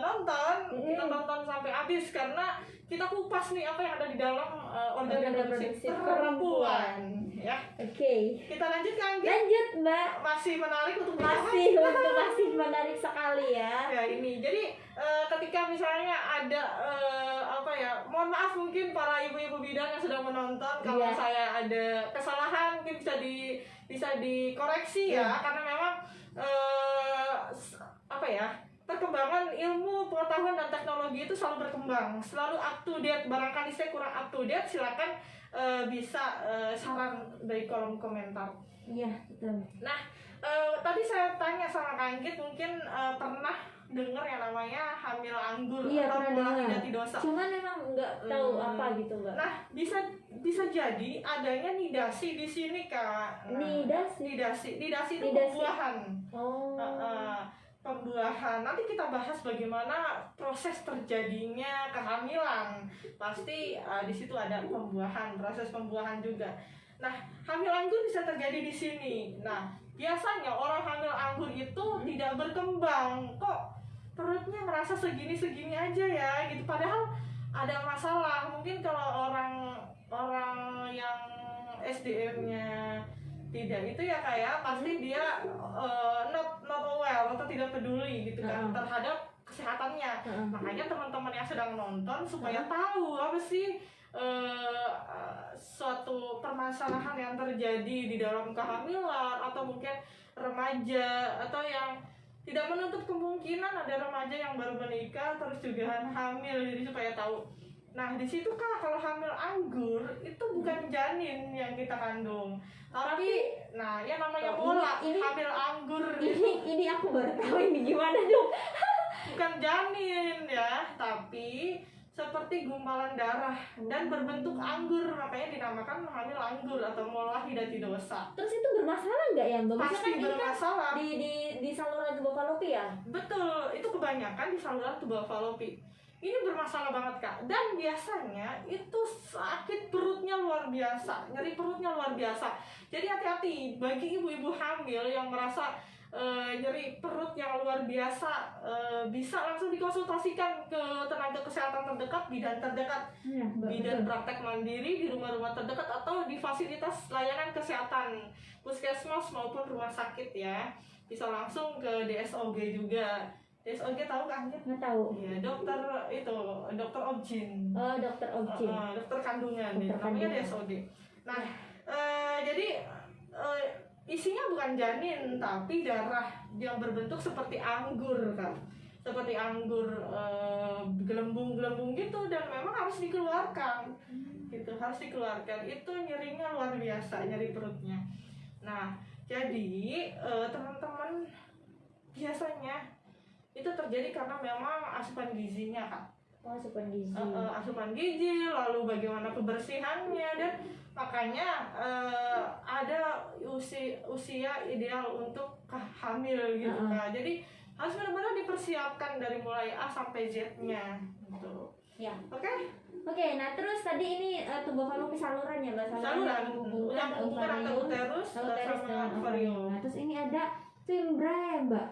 nonton, kita tonton sampai habis karena kita kupas nih apa yang ada di dalam organ reproduksi perempuan ya. Oke. Kita lanjut Kak Anggit. Lanjut Mbak. Masih menarik untuk dibahas. Masih menarik sekali ya. Ya ini jadi ketika misalnya ada mohon maaf mungkin para ibu-ibu bidan yang sedang menonton kalau Iya. saya ada kesalahan mungkin bisa dikoreksi ya, karena memang perkembangan ilmu, pengetahuan dan teknologi itu selalu berkembang, selalu up to date. Barangkali saya kurang up to date, silakan bisa saran dari kolom komentar. Iya betul. Nah, tadi saya tanya sama Kak Anggit, mungkin pernah dengar yang namanya hamil anggur Iya atau pernah mola dengar. hidatidosa. Cuman memang nggak tahu apa gitu Mbak. Nah, bisa jadi adanya nidasi di sini Kak. Nah, nidasi itu pembuahan. Oh. Pembuahan. Nanti kita bahas bagaimana proses terjadinya kehamilan. Pasti di situ ada pembuahan, proses pembuahan juga. Nah, hamil anggur bisa terjadi di sini. Nah, biasanya orang hamil anggur itu tidak berkembang. Kok perutnya ngerasa segini-segini aja ya gitu. Padahal ada masalah. Mungkin kalau orang yang SDM-nya tidak itu ya kayak pasti dia not aware atau tidak peduli gitu kan terhadap kesehatannya. Makanya teman-teman yang sedang nonton supaya tahu apa sih suatu permasalahan yang terjadi di dalam kehamilan, atau mungkin remaja, atau yang tidak menutup kemungkinan ada remaja yang baru menikah terus juga hamil. Jadi supaya tahu Nah di situ Kak, kalau hamil anggur itu bukan janin yang kita kandung, tapi nah ya namanya Oh, mola ini- hamil anggur Ini aku baru tahu ini gimana dong. bukan janin ya, tapi seperti gumpalan darah dan berbentuk anggur, makanya dinamakan hamil anggur atau mola hidatidosa. Terus itu bermasalah nggak ya Mbak? Maksudnya Pasti kan ini kan bermasalah. di saluran tubuh falopi ya? Betul, itu kebanyakan di saluran tubuh falopi. Ini bermasalah banget Kak, dan biasanya itu sakit perutnya luar biasa, nyeri perutnya luar biasa. Jadi hati-hati bagi ibu-ibu hamil yang merasa nyeri perut yang luar biasa, bisa langsung dikonsultasikan ke tenaga kesehatan terdekat, bidan terdekat, Iya, bidan praktek mandiri di rumah-rumah terdekat atau di fasilitas layanan kesehatan puskesmas maupun rumah sakit ya. Bisa langsung ke DSOG juga. DSOG tahu kan? Nggak tahu. Ya, dokter itu, dokter objin. Oh, dokter objin. Dokter kandungan, Dokter namanya kandungan. DSOG. Nah, jadi isinya bukan janin, tapi darah yang berbentuk seperti anggur kan, seperti anggur, gelembung-gelembung gitu, dan memang harus dikeluarkan, gitu, harus dikeluarkan. Itu nyerinya luar biasa, nyeri perutnya. Nah, jadi teman-teman biasanya itu terjadi karena memang asupan gizinya Kak. Oh, asupan gizi. Asupan gizi, lalu bagaimana kebersihannya, dan makanya ada usia ideal untuk hamil gitu Kak. Jadi harus benar-benar dipersiapkan dari mulai A sampai Z-nya gitu. Ya. Oke? Oke, nah terus tadi ini tubuh falopi saluran ya Mbak? Saluran hubungan yang hubungan antara uterus uterus sama dan ovarium. Nah, terus ini ada fimbriae Mbak.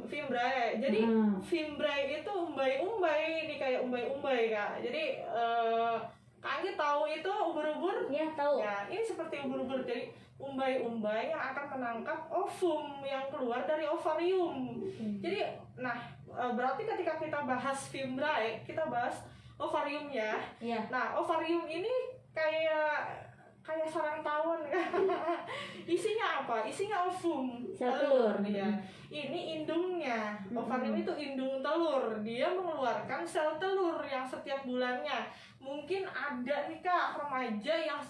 Fimbriae. Jadi fimbriae itu umbai-umbai, ini kayak umbai-umbai Kak. Jadi Kak Anggi tahu itu ubur-ubur? Ya, tahu. Ya, ini seperti ubur-ubur. Jadi umbai-umbai yang akan menangkap ovum yang keluar dari ovarium. Jadi, nah berarti ketika kita bahas fimbriae, kita bahas ovarium ya. Iya. Nah, ovarium ini kayak sarang tawon kan. Isinya apa? Isinya ovum, Sel telur. ya. Ini indungnya. Ovarium itu indung telur. Dia mengeluarkan sel telur yang setiap bulannya. Mungkin ada nih Kak remaja yang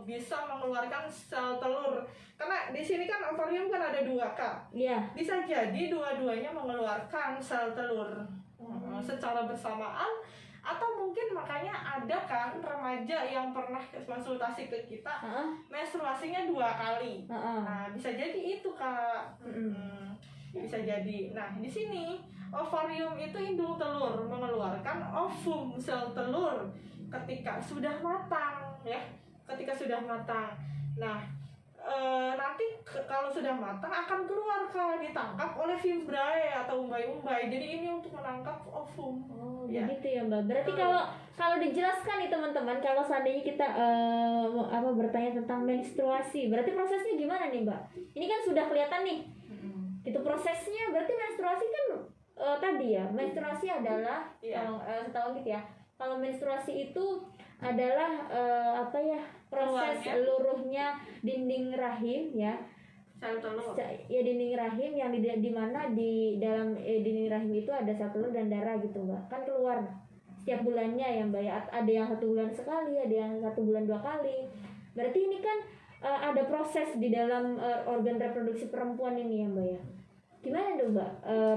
bisa mengeluarkan sel telur. Karena di sini kan ovarium kan ada 2 Kak. Iya. Bisa jadi dua-duanya mengeluarkan sel telur secara bersamaan, atau mungkin makanya ada kan remaja yang pernah konsultasi ke kita menstruasinya 2 kali. Nah, bisa jadi itu Kak. Bisa jadi. Nah, di sini ovarium itu indung telur mengeluarkan ovum sel telur ketika sudah matang ya. Ketika sudah matang. Nah, nanti kalau sudah matang akan keluar Kak, ditangkap oleh fimbriae atau umbai-umbai. Jadi ini untuk menangkap ovum. Oh, Ya. begitu ya Mbak. Berarti kalau dijelaskan nih teman-teman, kalau seandainya kita bertanya tentang menstruasi, berarti prosesnya gimana nih Mbak? Ini kan sudah kelihatan nih. Itu prosesnya, berarti menstruasi kan tadi ya. Menstruasi adalah setahu gitu ya. Kalau menstruasi itu adalah proses Keluarnya. seluruhnya dinding rahim ya. Sel telur. Ya, dinding rahim yang di mana di dalam dinding rahim itu ada sel telur dan darah gitu Mbak. Kan keluar setiap bulannya ya Mbak ya. Ada yang 1 bulan sekali, ada yang 1 bulan 2 kali. Berarti ini kan ada proses di dalam organ reproduksi perempuan ini ya Mbak ya. Gimana tuh Mbak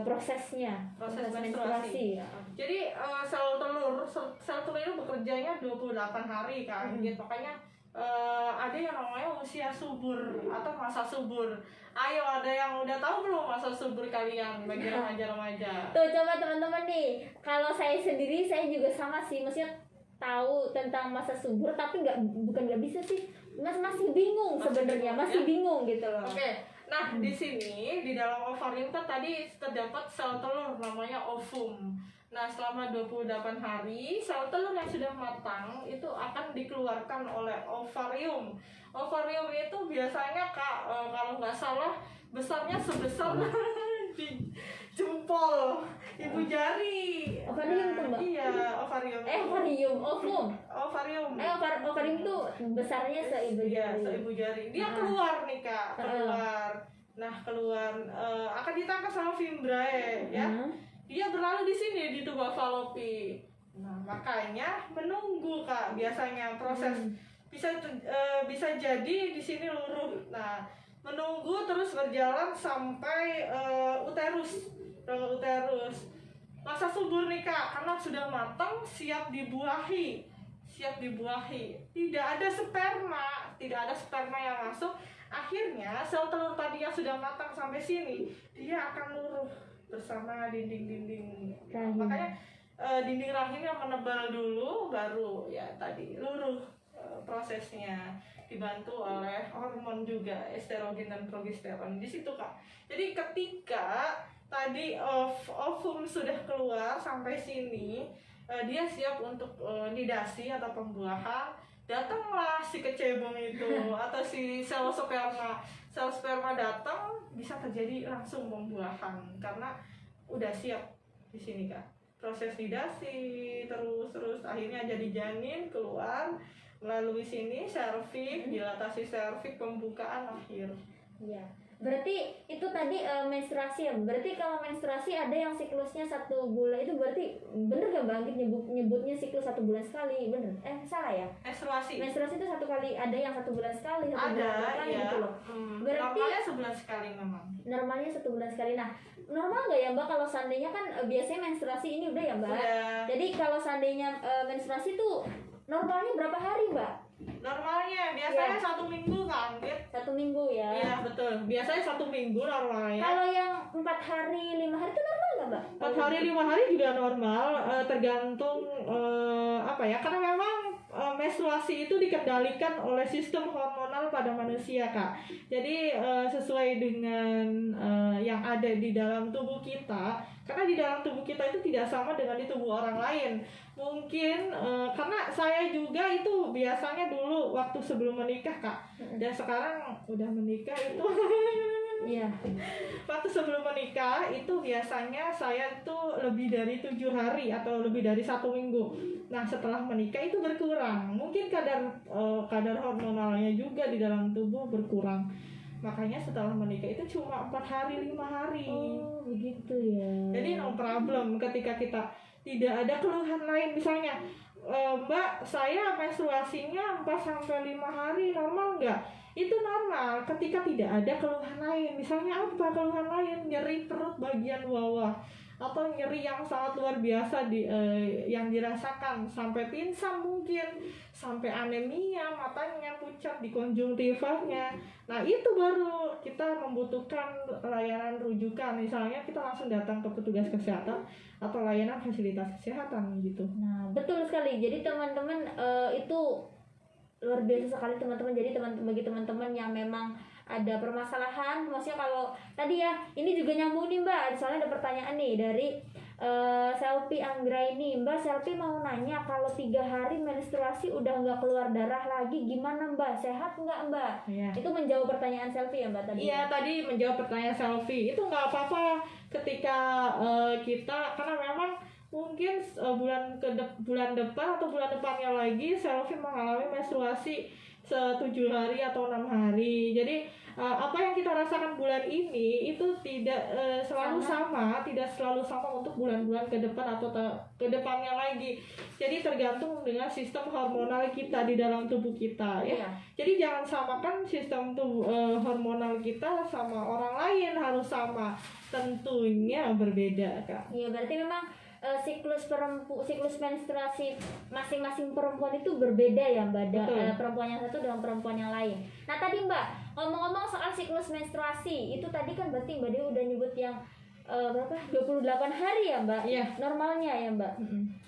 prosesnya? Proses menstruasi. Jadi sel telur itu bekerjanya 28 hari kan. Gitu. Makanya ada yang namanya usia subur atau masa subur. Ayo, ada yang udah tahu belum masa subur kalian bagi remaja-remaja? Tuh coba teman-teman nih, kalau saya sendiri saya juga sama sih, maksudnya tahu tentang masa subur tapi bukan nggak bisa sih, masih bingung sebenarnya, masih bingung gitu loh. Oke. Nah, di sini di dalam ovarium kan tadi terdapat sel telur namanya ovum. Nah, selama 28 hari sel telur yang sudah matang itu akan dikeluarkan oleh ovarium. Ovarium itu biasanya Kak, kalau nggak salah besarnya sebesar di jempol ibu jari. Ovarium tuh Mbak? Iya, ovarium. Ovum. Ovarium. Ovarium tuh besarnya seibu Iya, jari. seibu jari. Dia keluar nih Kak, keluar. Nah, keluar akan ditangkap sama fimbriae ya. Dia berlalu di sini di tubuh falopi. Nah, makanya menunggu Kak biasanya proses bisa jadi di sini luruh. Nah, menunggu terus berjalan sampai uterus. Masa subur nih Kak, karena sudah matang, siap dibuahi. Tidak ada sperma yang masuk. Akhirnya sel telur tadi yang sudah matang sampai sini, dia akan luruh bersama dinding-dinding. Makanya dinding rahimnya menebal dulu, baru ya tadi luruh prosesnya, dibantu oleh hormon juga, estrogen dan progesteron di situ Kak. Jadi ketika tadi ovum sudah keluar sampai sini, dia siap untuk nidasi atau pembuahan. Datanglah si kecebong itu atau si sel sperma datang, bisa terjadi langsung pembuahan karena udah siap di sini Kak. Proses nidasi terus akhirnya jadi janin keluar melalui sini serviks, dilatasi serviks, pembukaan akhir. Iya. Berarti itu tadi menstruasi ya. Berarti kalau menstruasi ada yang siklusnya 1 bulan, itu berarti bener gak Mbak Anggit nyebutnya siklus 1 bulan sekali, bener? Salah ya? Menstruasi Menstruasi itu 1 kali, ada yang 1 bulan sekali, 1 ada bulan sekali ya. gitu loh. Berarti normalnya sebulan sekali memang. Normalnya 1 bulan sekali. Nah, normal nggak ya Mbak kalau seandainya kan biasanya menstruasi ini udah ya Mbak? Udah. Jadi kalau seandainya menstruasi itu normalnya berapa hari Mbak? Normalnya biasanya 1 minggu Kak Anggit. 1 minggu ya? Iya betul, biasanya 1 minggu normalnya. Kalau yang 4 hari, 5 hari itu normal nggak Mbak? 4 hari 5 hari juga normal, tergantung apa ya, karena memang menstruasi itu dikendalikan oleh sistem hormonal pada manusia Kak. Jadi sesuai dengan yang ada di dalam tubuh kita, karena di dalam tubuh kita itu tidak sama dengan di tubuh orang lain. Mungkin karena saya juga itu biasanya dulu waktu sebelum menikah Kak, dan sekarang udah menikah itu Iya. waktu sebelum menikah itu biasanya saya tuh lebih dari 7 hari atau lebih dari 1 minggu. Nah setelah menikah itu berkurang, mungkin kadar hormonalnya juga di dalam tubuh berkurang. Makanya setelah menikah itu cuma 4 hari 5 hari. Oh begitu ya. Jadi no problem ketika kita tidak ada keluhan lain. Misalnya Mbak, saya menstruasinya 4-5 hari, normal nggak? Itu normal ketika tidak ada keluhan lain. Misalnya apa keluhan lain? Nyeri perut bagian bawah, atau nyeri yang sangat luar biasa yang dirasakan sampai pingsan, mungkin sampai anemia, matanya pucat di konjungtivanya. Nah itu baru kita membutuhkan layanan rujukan. Misalnya kita langsung datang ke petugas kesehatan atau layanan fasilitas kesehatan gitu. Nah betul sekali. Jadi teman-teman itu luar biasa sekali teman-teman. Jadi bagi teman-teman yang memang ada permasalahan, maksudnya kalau tadi ya ini juga nyambung nih Mbak, soalnya ada pertanyaan nih dari Selfie Anggra ini. Mbak Selfie mau nanya, kalau 3 hari menstruasi udah nggak keluar darah lagi gimana Mbak, sehat nggak Mbak? Iya. Itu menjawab pertanyaan Selfie ya Mbak tadi? Iya, tadi menjawab pertanyaan Selfie. Itu nggak apa-apa ketika kita, karena memang mungkin bulan depan atau bulan depannya lagi Selfie mengalami menstruasi 7 hari atau 6 hari. Jadi apa yang kita rasakan bulan ini itu tidak selalu sama, tidak selalu sama untuk bulan-bulan ke depan atau ke depannya lagi. Jadi tergantung dengan sistem hormonal kita di dalam tubuh kita ya. Iya. Jadi jangan samakan sistem hormonal kita sama orang lain, harus sama. Tentunya berbeda Kak. Iya, berarti memang siklus menstruasi masing-masing perempuan itu berbeda ya Mbak, perempuan yang satu dengan perempuan yang lain. Nah tadi Mbak ngomong-ngomong soal siklus menstruasi itu tadi kan berarti Mbak Dewi udah nyebut yang berapa 28 hari ya Mbak? Iya. Normalnya ya Mbak.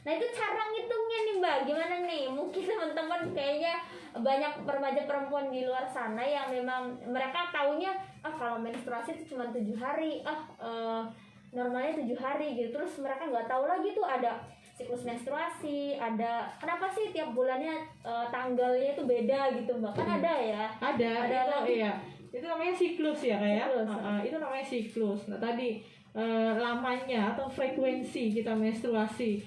Nah itu cara ngitungnya nih Mbak, gimana nih? Mungkin teman-teman kayaknya banyak remaja perempuan di luar sana yang memang mereka taunya kalau menstruasi itu cuma 7 hari, normalnya 7 hari gitu. Terus mereka nggak tahu lagi tuh ada siklus menstruasi, ada kenapa sih tiap bulannya tanggalnya itu beda gitu Mbak? Kan ada ya? Ada itu, lagi. iya. Itu namanya siklus ya kayak. Siklus. Itu namanya siklus. Nah tadi lamanya atau frekuensi kita menstruasi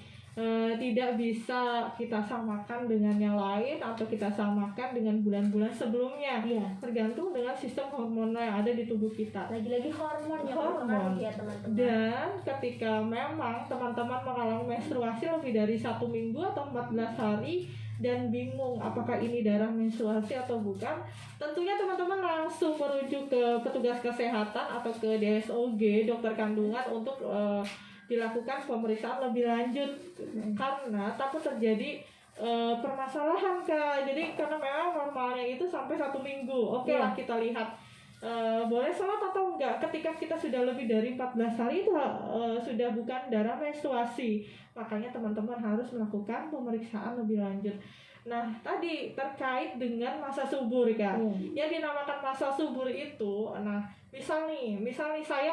tidak bisa kita samakan dengan yang lain atau kita samakan dengan bulan-bulan sebelumnya. Iya. Tergantung dengan sistem hormonal yang ada di tubuh kita. Lagi-lagi hormon yang Hormon. berpengaruh ya teman-teman. Dan ketika memang teman-teman mengalami menstruasi lebih dari 1 minggu atau 14 hari dan bingung apakah ini darah menstruasi atau bukan, tentunya teman-teman langsung merujuk ke petugas kesehatan atau ke DSOG, dokter kandungan, untuk dilakukan pemeriksaan lebih lanjut, karena takut terjadi permasalahan Kak. Jadi karena memang normalnya itu sampai 1 minggu. Oke lah, kita lihat boleh sholat atau enggak. Ketika kita sudah lebih dari 14 hari itu sudah bukan darah menstruasi, makanya teman-teman harus melakukan pemeriksaan lebih lanjut. Nah, tadi terkait dengan masa subur Kak. Yang dinamakan masa subur itu, nah misal nih saya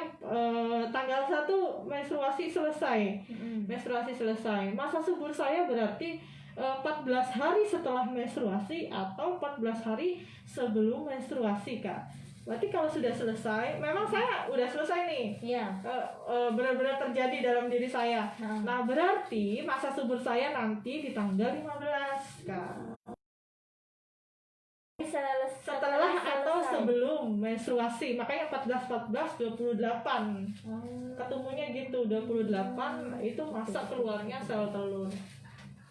tanggal 1 menstruasi selesai. Menstruasi selesai. Masa subur saya berarti 14 hari setelah menstruasi atau 14 hari sebelum menstruasi Kak. Berarti kalau sudah selesai, memang saya udah selesai nih. Iya. Benar-benar terjadi dalam diri saya. Nah, berarti masa subur saya nanti di tanggal 15 Kak. Setelah atau sebelum menstruasi, makanya 14 28 ketemunya gitu. 28 itu masa keluarnya sel telur.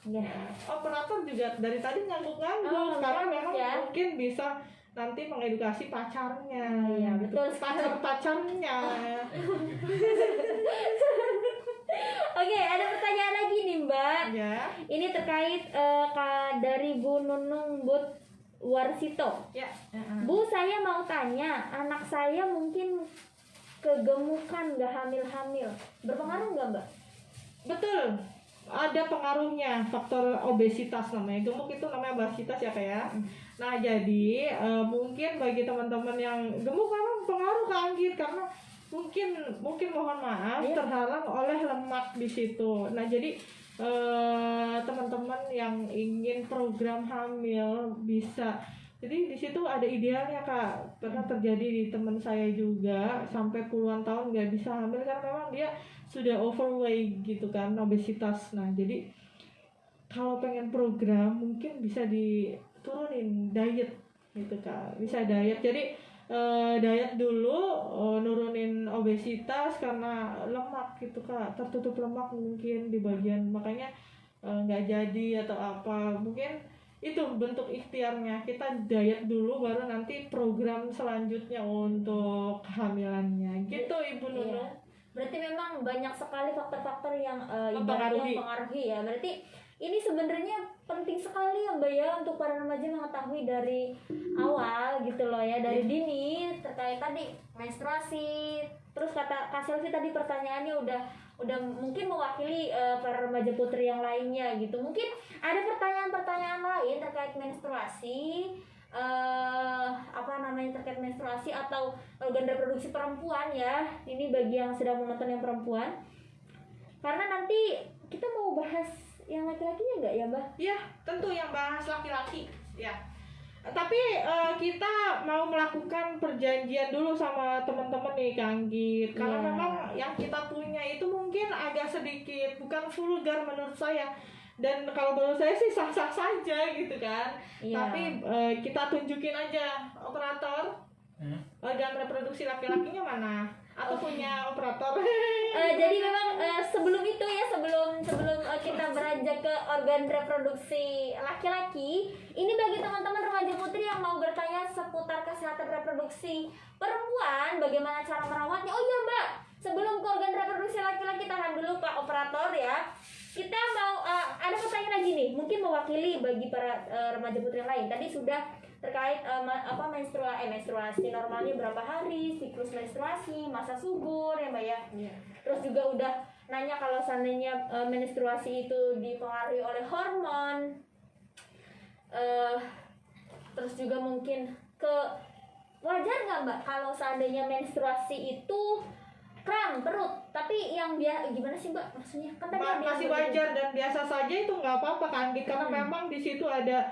Ya. Operator juga dari tadi ngangguk-ngangguk karena memang mungkin bisa nanti mengedukasi pacarnya. Iya, betul. Pacar-pacarnya. Oke, ada pertanyaan lagi nih Mbak. Ya. Ini terkait dari Bu Nunung Warsito. Ya. Bu, saya mau tanya, anak saya mungkin kegemukan, nggak hamil-hamil, berpengaruh nggak Mbak? Betul. Ada pengaruhnya, faktor obesitas namanya. Gemuk itu namanya obesitas ya Kak ya. Nah, jadi mungkin bagi teman-teman yang gemuk memang pengaruh ke Anggit, karena mungkin mohon maaf terhalang oleh lemak di situ. Nah, jadi teman-teman yang ingin program hamil bisa. Jadi di situ ada idealnya Kak. Pernah terjadi di teman saya juga sampai puluhan tahun nggak bisa hamil karena memang dia sudah overweight gitu kan, obesitas. Nah, jadi kalau pengen program mungkin bisa diturunin diet gitu Kak. Bisa diet. Jadi diet dulu, nurunin obesitas karena lemak gitu Kak, tertutup lemak mungkin di bagian, makanya nggak jadi atau apa. Mungkin itu bentuk ikhtiarnya, kita diet dulu baru nanti program selanjutnya untuk kehamilannya gitu Ibu Nunung. Berarti memang banyak sekali faktor-faktor yang mempengaruhi ya. Berarti ini sebenarnya penting sekali ya Mbak ya untuk para remaja mengetahui dari awal gitu loh ya, dari dini terkait tadi menstruasi. Terus kata Kak Selvi tadi pertanyaannya udah mungkin mewakili para remaja putri yang lainnya gitu. Mungkin ada pertanyaan-pertanyaan lain terkait menstruasi, terkait menstruasi atau organ reproduksi perempuan ya. Ini bagi yang sedang menonton yang perempuan. Karena nanti kita mau bahas yang laki-lakinya nggak ya Mbak? Ya, tentu yang bahas laki-laki ya. Tapi kita mau melakukan perjanjian dulu sama teman-teman nih Kanggit, karena memang yang kita punya itu mungkin agak sedikit bukan vulgar menurut saya, dan kalau menurut saya sih sah-sah saja gitu kan. Tapi kita tunjukin aja operator organ reproduksi laki-lakinya mana, atau punya operator. Jadi memang sebelum itu ya, sebelum kita beranjak ke organ reproduksi laki-laki, ini bagi teman-teman remaja putri yang mau bertanya seputar kesehatan reproduksi perempuan, bagaimana cara merawatnya. Oh iya Mbak, sebelum ke organ reproduksi laki-laki, tahan dulu Pak operator ya. Kita mau ada pertanyaan lagi nih, mungkin mewakili bagi para remaja putri yang lain. Tadi sudah terkait menstruasi normalnya berapa hari, siklus menstruasi, masa subur ya Mbak ya. Terus juga udah nanya kalau seandainya menstruasi itu dipengaruhi oleh hormon. Terus juga mungkin wajar nggak Mbak kalau seandainya menstruasi itu kram perut, tapi yang gimana sih Mbak maksudnya? Kan tadi masih wajar dan biasa saja, itu nggak apa-apa kan, karena memang di situ ada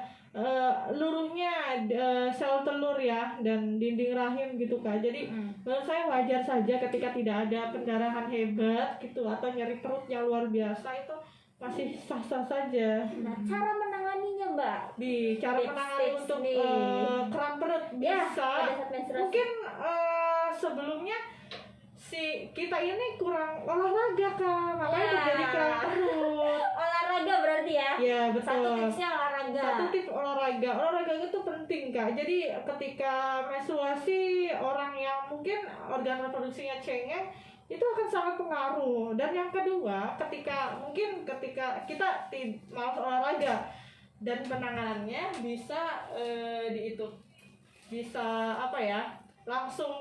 luruhnya sel telur ya, dan dinding rahim gitu Kak. Jadi menurut saya wajar saja ketika tidak ada pendarahan hebat gitu atau nyeri perut yang luar biasa, itu masih sah-sah saja. Nah, cara menanganinya Mbak? Di cara Tips menangani untuk nih. kram perut Ya, bisa. pada saat menstruasi. Mungkin sebelumnya si kita ini kurang olahraga Kak, makanya Ya. terjadi kram perut. Olahraga berarti ya? Ya betul. Satu tipsnya olahraga. Satu tips olahraga. Olahraga itu penting Kak. Jadi ketika menstruasi orang yang mungkin organ reproduksinya cengeng itu akan sangat pengaruh. Dan yang kedua, ketika kita malas olahraga dan penanganannya bisa bisa apa ya? Langsung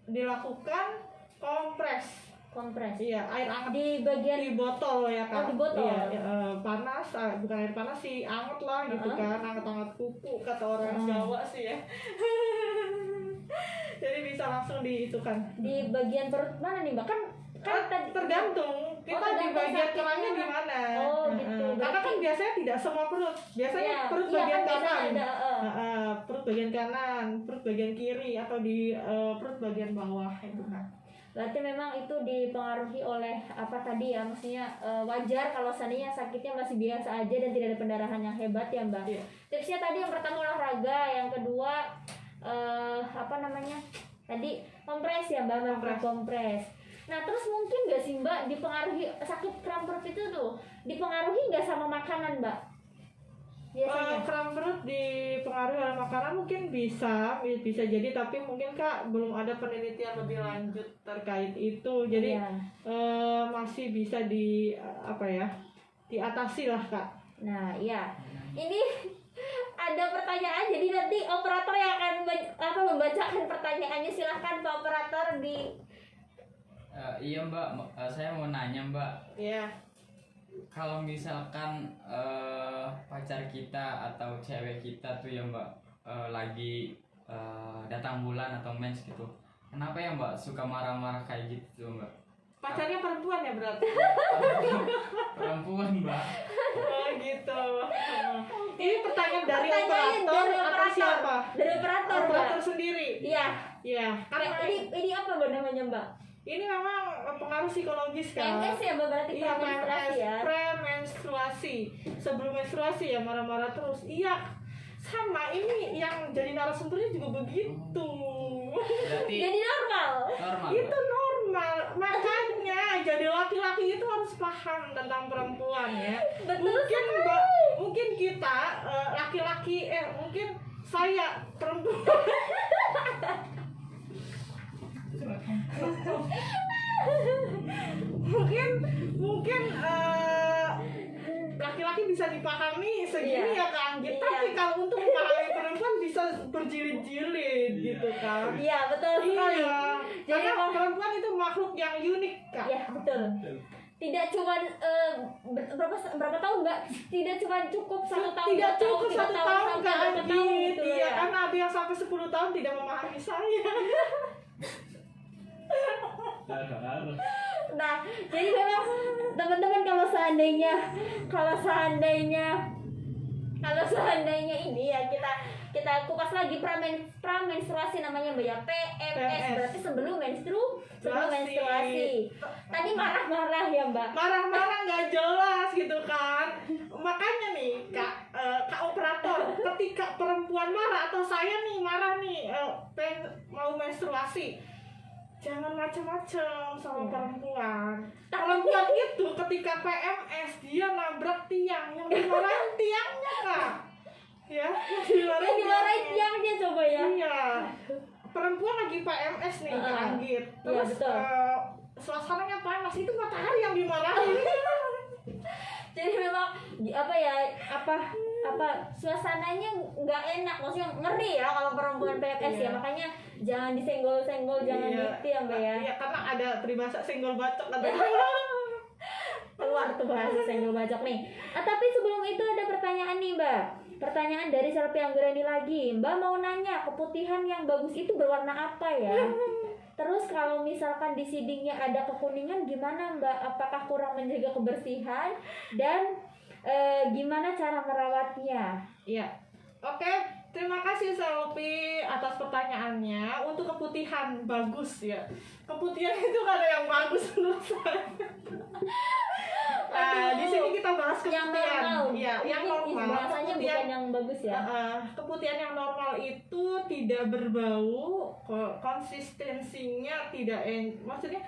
dilakukan kompres. Iya, air hangat Di bagian di botol ya Kak. Oh, di botol. Iya, panas, bukan air panas sih, anget lah gitu kan, hangat-hangat kuku kata orang Jawa sih ya. Jadi bisa langsung diitukan. di bagian perut mana nih Mbak? Kan tadi Tergantung kita di tergantung bagian sakitnya. kerangnya di mana. Oh, gitu. Karena kan biasanya tidak semua perut. Biasanya Iya, perut iya, bagian kan biasanya kanan. ada, Perut bagian kanan, perut bagian kiri atau di perut bagian bawah itu kan. Berarti memang itu dipengaruhi oleh apa tadi ya, maksudnya wajar kalau seandainya sakitnya masih biasa aja dan tidak ada pendarahan yang hebat ya Mbak. Iya. Tipsnya tadi yang pertama olahraga, yang kedua apa namanya tadi kompres ya Mbak, melakukan kompres. Nah terus mungkin nggak sih Mbak dipengaruhi sakit kram perut itu tuh dipengaruhi nggak sama makanan Mbak? Biasanya. Kram perut dipengaruhi oleh makanan mungkin bisa jadi, tapi mungkin Kak belum ada penelitian lebih lanjut terkait itu. Jadi Iya. masih bisa diatasi lah Kak. Nah iya, ini ada pertanyaan, jadi nanti operator yang akan membacakan pertanyaannya. Silahkan Pak Operator di. Iya Mbak, saya mau nanya Mbak, Iya. kalau misalkan pacar kita atau cewek kita tuh ya Mbak lagi datang bulan atau mens gitu, kenapa ya Mbak suka marah-marah kayak gitu Mbak? Pacarnya perempuan ya berarti? Perempuan Mbak. Oh gitu. Ini pertanyaan dari Pertanyaannya operator dari atau operator. siapa? Dari operator Mbak. Operator sendiri. Iya. Iya. Karena Ini apa Mbak namanya Mbak? ini memang pengaruh psikologis kan. PMS ya Mbak, berarti Iya, premenstruasi ya. Premenstruasi. Sebelum menstruasi ya marah-marah terus. Iya. Sama ini yang jadi narasumbernya juga begitu. Berarti Jadi normal. normal Itu Mbak? normal. Makanya jadi laki-laki itu harus paham tentang perempuan ya. Betul Mungkin kita laki-laki mungkin saya perempuan. mungkin laki-laki bisa dipahami segini Iya. ya Kak Anggit. Iya. Tapi kalau untuk memahami perempuan bisa berjilid-jilid gitu kan. Iya betul sekali. Iya. Jadi Karena perempuan itu makhluk yang unik Kak. ya betul. Tidak cuma berapa tahun Mbak? Tidak cuma cukup 1 tahun. Tidak 2 cukup 3 1 tahun sampai Kak berapa tahun Anggit. gitu Iya, ya. karena ada yang sampai 10 tahun tidak memahami saya. Nah, jadi memang teman-teman kalau seandainya ini ya kita kupas lagi pramenstruasi namanya Mbak ya, PMS berarti sebelum menstruasi. Tadi marah-marah ya Mbak. Marah-marah nggak jelas gitu kan. Makanya nih Kak operator, ketika perempuan marah atau saya nih marah nih mau menstruasi, jangan macam-macam sama perempuan. Perempuan itu ketika PMS dia nabrak tiang, yang dimarahin tiangnya Kak. Ya, Yang dimarahin tiangnya coba ya. Iya. Perempuan lagi PMS nih Kak Anggit. Terus betul. suasananya panas, itu matahari yang dimarahin. Jadi memang suasananya nggak enak, maksudnya ngeri ya kalau perempuan PMS ya. Iya. Makanya jangan disenggol-senggol, jangan gitu ya Mbak ya. Iya, karena ada peribahasa senggol bacok Keluar tuh bahasa senggol bacok nih. Tapi sebelum itu ada pertanyaan nih Mbak. Pertanyaan dari Selvi Anggreni lagi. Mbak mau nanya, keputihan yang bagus itu berwarna apa ya? Terus kalau misalkan di sidingnya ada kekuningan gimana Mbak? Apakah kurang menjaga kebersihan? Dan gimana cara merawatnya? Iya. Oke, terima kasih Selvi atas pertanyaannya. Untuk keputihan bagus ya. Keputihan itu kan ada yang bagus menurut saya. Nah, di sini kita bahas yang keputihan. normal. Iya, yang Mungkin normal. bahasanya bukan yang bagus ya. Keputihan yang normal itu tidak berbau, konsistensinya tidak maksudnya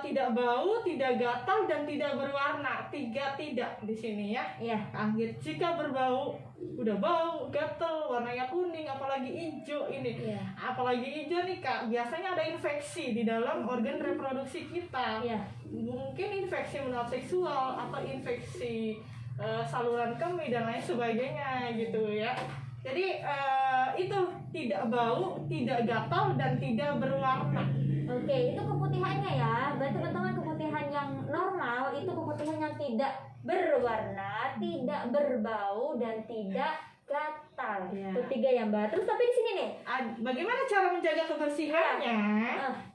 tidak bau, tidak gatal dan tidak berwarna. 3 tidak di sini ya. Iya. Anggit jika berbau, udah bau, gatal, warnanya kuning, apalagi hijau ini. Iya. Apalagi hijau nih Kak, biasanya ada infeksi di dalam organ reproduksi kita. Iya. Mungkin infeksi menular seksual atau infeksi saluran kemih dan lain sebagainya gitu ya. Jadi itu tidak bau, tidak gatal dan tidak berwarna. Oke, itu keputihannya ya. Berarti teman-teman keputihan yang normal itu keputihan yang tidak berwarna, tidak berbau dan tidak gatal. Ya. Itu 3 ya Mbak. Terus tapi di sini nih. Bagaimana cara menjaga kebersihannya?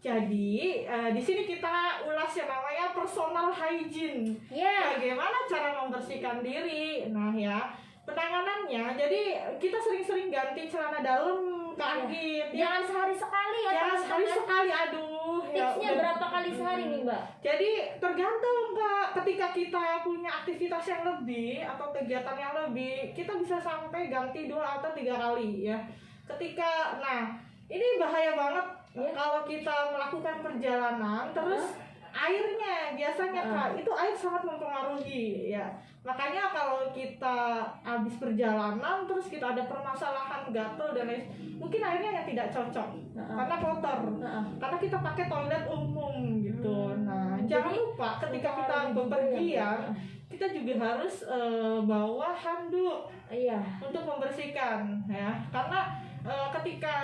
Jadi di sini kita ulas yang namanya personal hygiene. Ya. Bagaimana cara membersihkan diri? Nah ya, penanganannya. Jadi kita sering-sering ganti celana dalam ke Anggit. Jangan sehari sekali ya. Jangan teman-teman. sekali sekali, aduh. Tipsnya udah. berapa kali sehari nih Mbak? Jadi tergantung Kak, ketika kita punya aktivitas yang lebih atau kegiatan yang lebih, kita bisa sampai ganti 2 atau 3 kali ya. Ketika, nah ini bahaya banget kalau kita melakukan perjalanan terus airnya biasanya Kak, itu air sangat mempengaruhi ya. Makanya kalau kita habis perjalanan terus kita ada permasalahan gatal dan lain, mungkin airnya yang tidak cocok karena kotor. Karena kita pakai toilet umum gitu. Nah, jangan lupa ketika kita bepergian, kita juga harus bawa handuk untuk membersihkan ya. Karena ketika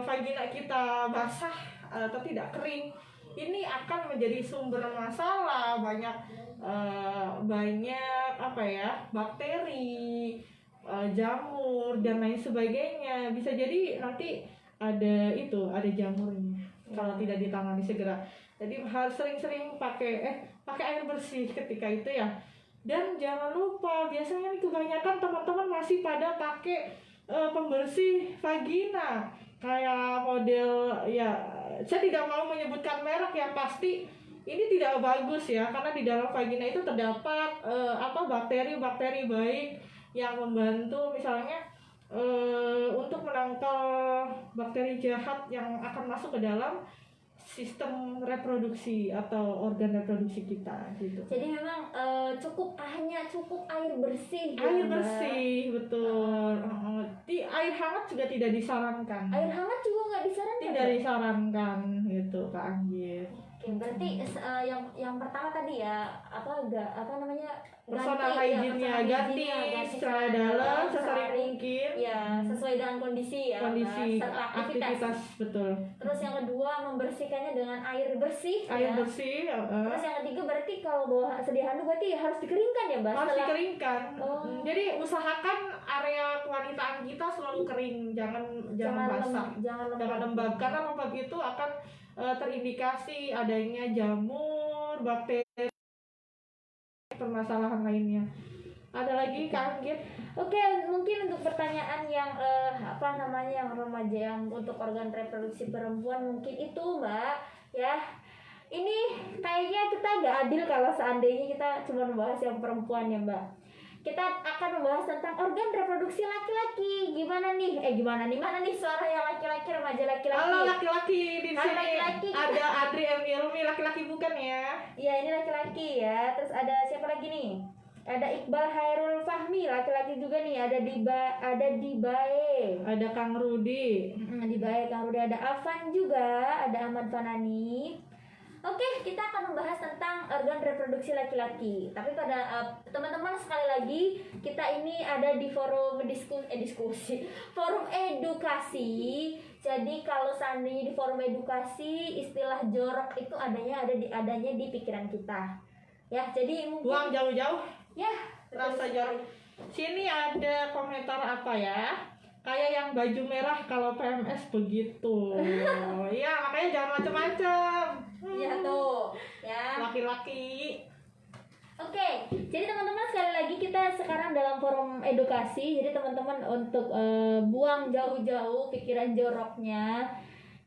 vagina kita basah atau tidak kering, ini akan menjadi sumber masalah, banyak apa ya, bakteri, jamur dan lain sebagainya. Bisa jadi nanti ada jamurnya kalau tidak ditangani segera. Jadi harus sering-sering pakai air bersih ketika itu ya. Dan jangan lupa, biasanya nih kebanyakan teman-teman masih pada pakai pembersih vagina kayak model ya, saya tidak mau menyebutkan merek ya, pasti ini tidak bagus ya, karena di dalam vagina itu terdapat bakteri-bakteri baik yang membantu misalnya untuk menangkal bakteri jahat yang akan masuk ke dalam sistem reproduksi atau organ reproduksi kita gitu. Jadi memang hanya cukup air bersih. Air ya, Mbak? bersih, betul. Di air hangat juga tidak disarankan. Air hangat juga nggak disarankan. Tidak disarankan gitu Kak Anggit. Oke, berarti yang pertama tadi ya Personal hygiene-nya ganti secara dalam sesering mungkin. Ya, sesuai dengan kondisi ya. Kondisi Mbak, serta aktivitas betul. Terus yang kedua membersihkannya dengan air bersih. Air ya. bersih. Terus yang ketiga berarti kalau bawa sedia handuk berarti harus dikeringkan ya Mbak? Harus dikeringkan. Oh. Jadi usahakan area kewanitaan kita selalu kering, jangan basah. Jangan Lembab karena lembab itu akan terindikasi adanya jamur, bakteri, permasalahan lainnya. Ada lagi Kak Anggit? Oke, mungkin untuk pertanyaan yang yang remaja yang untuk organ reproduksi perempuan mungkin itu Mbak ya. Ini kayaknya kita agak adil kalau seandainya kita cuma membahas yang perempuan ya Mbak. Kita akan membahas tentang organ reproduksi laki-laki. Gimana nih? Mana nih suara yang laki-laki, remaja laki-laki? Halo laki-laki di Halo, sini. laki-laki. Ada Adri Ilmi, laki-laki bukan ya? Iya, ini laki-laki ya. Terus ada siapa lagi nih? Ada Iqbal Hairul Fahmi, laki-laki juga nih. Ada Dibae. Ada Kang Rudi. Dibae, Kang Rudi. Ada Afan juga. Ada Ahmad Fanani. Oke, kita akan membahas tentang organ reproduksi laki-laki. Tapi pada teman-teman sekali lagi, kita ini ada di forum diskusi, forum edukasi. Jadi kalau seandainya di forum edukasi, istilah jorok itu adanya di pikiran kita. Ya, jadi mungkin Buang jauh-jauh. ya Rasa jorok. Sini ada komentar apa ya? Kayak yang baju merah kalau PMS begitu. Iya, makanya jangan macam-macam. ya tuh, ya. Laki-laki. Oke, jadi teman-teman sekali lagi kita sekarang dalam forum edukasi. Jadi teman-teman untuk buang jauh-jauh pikiran joroknya.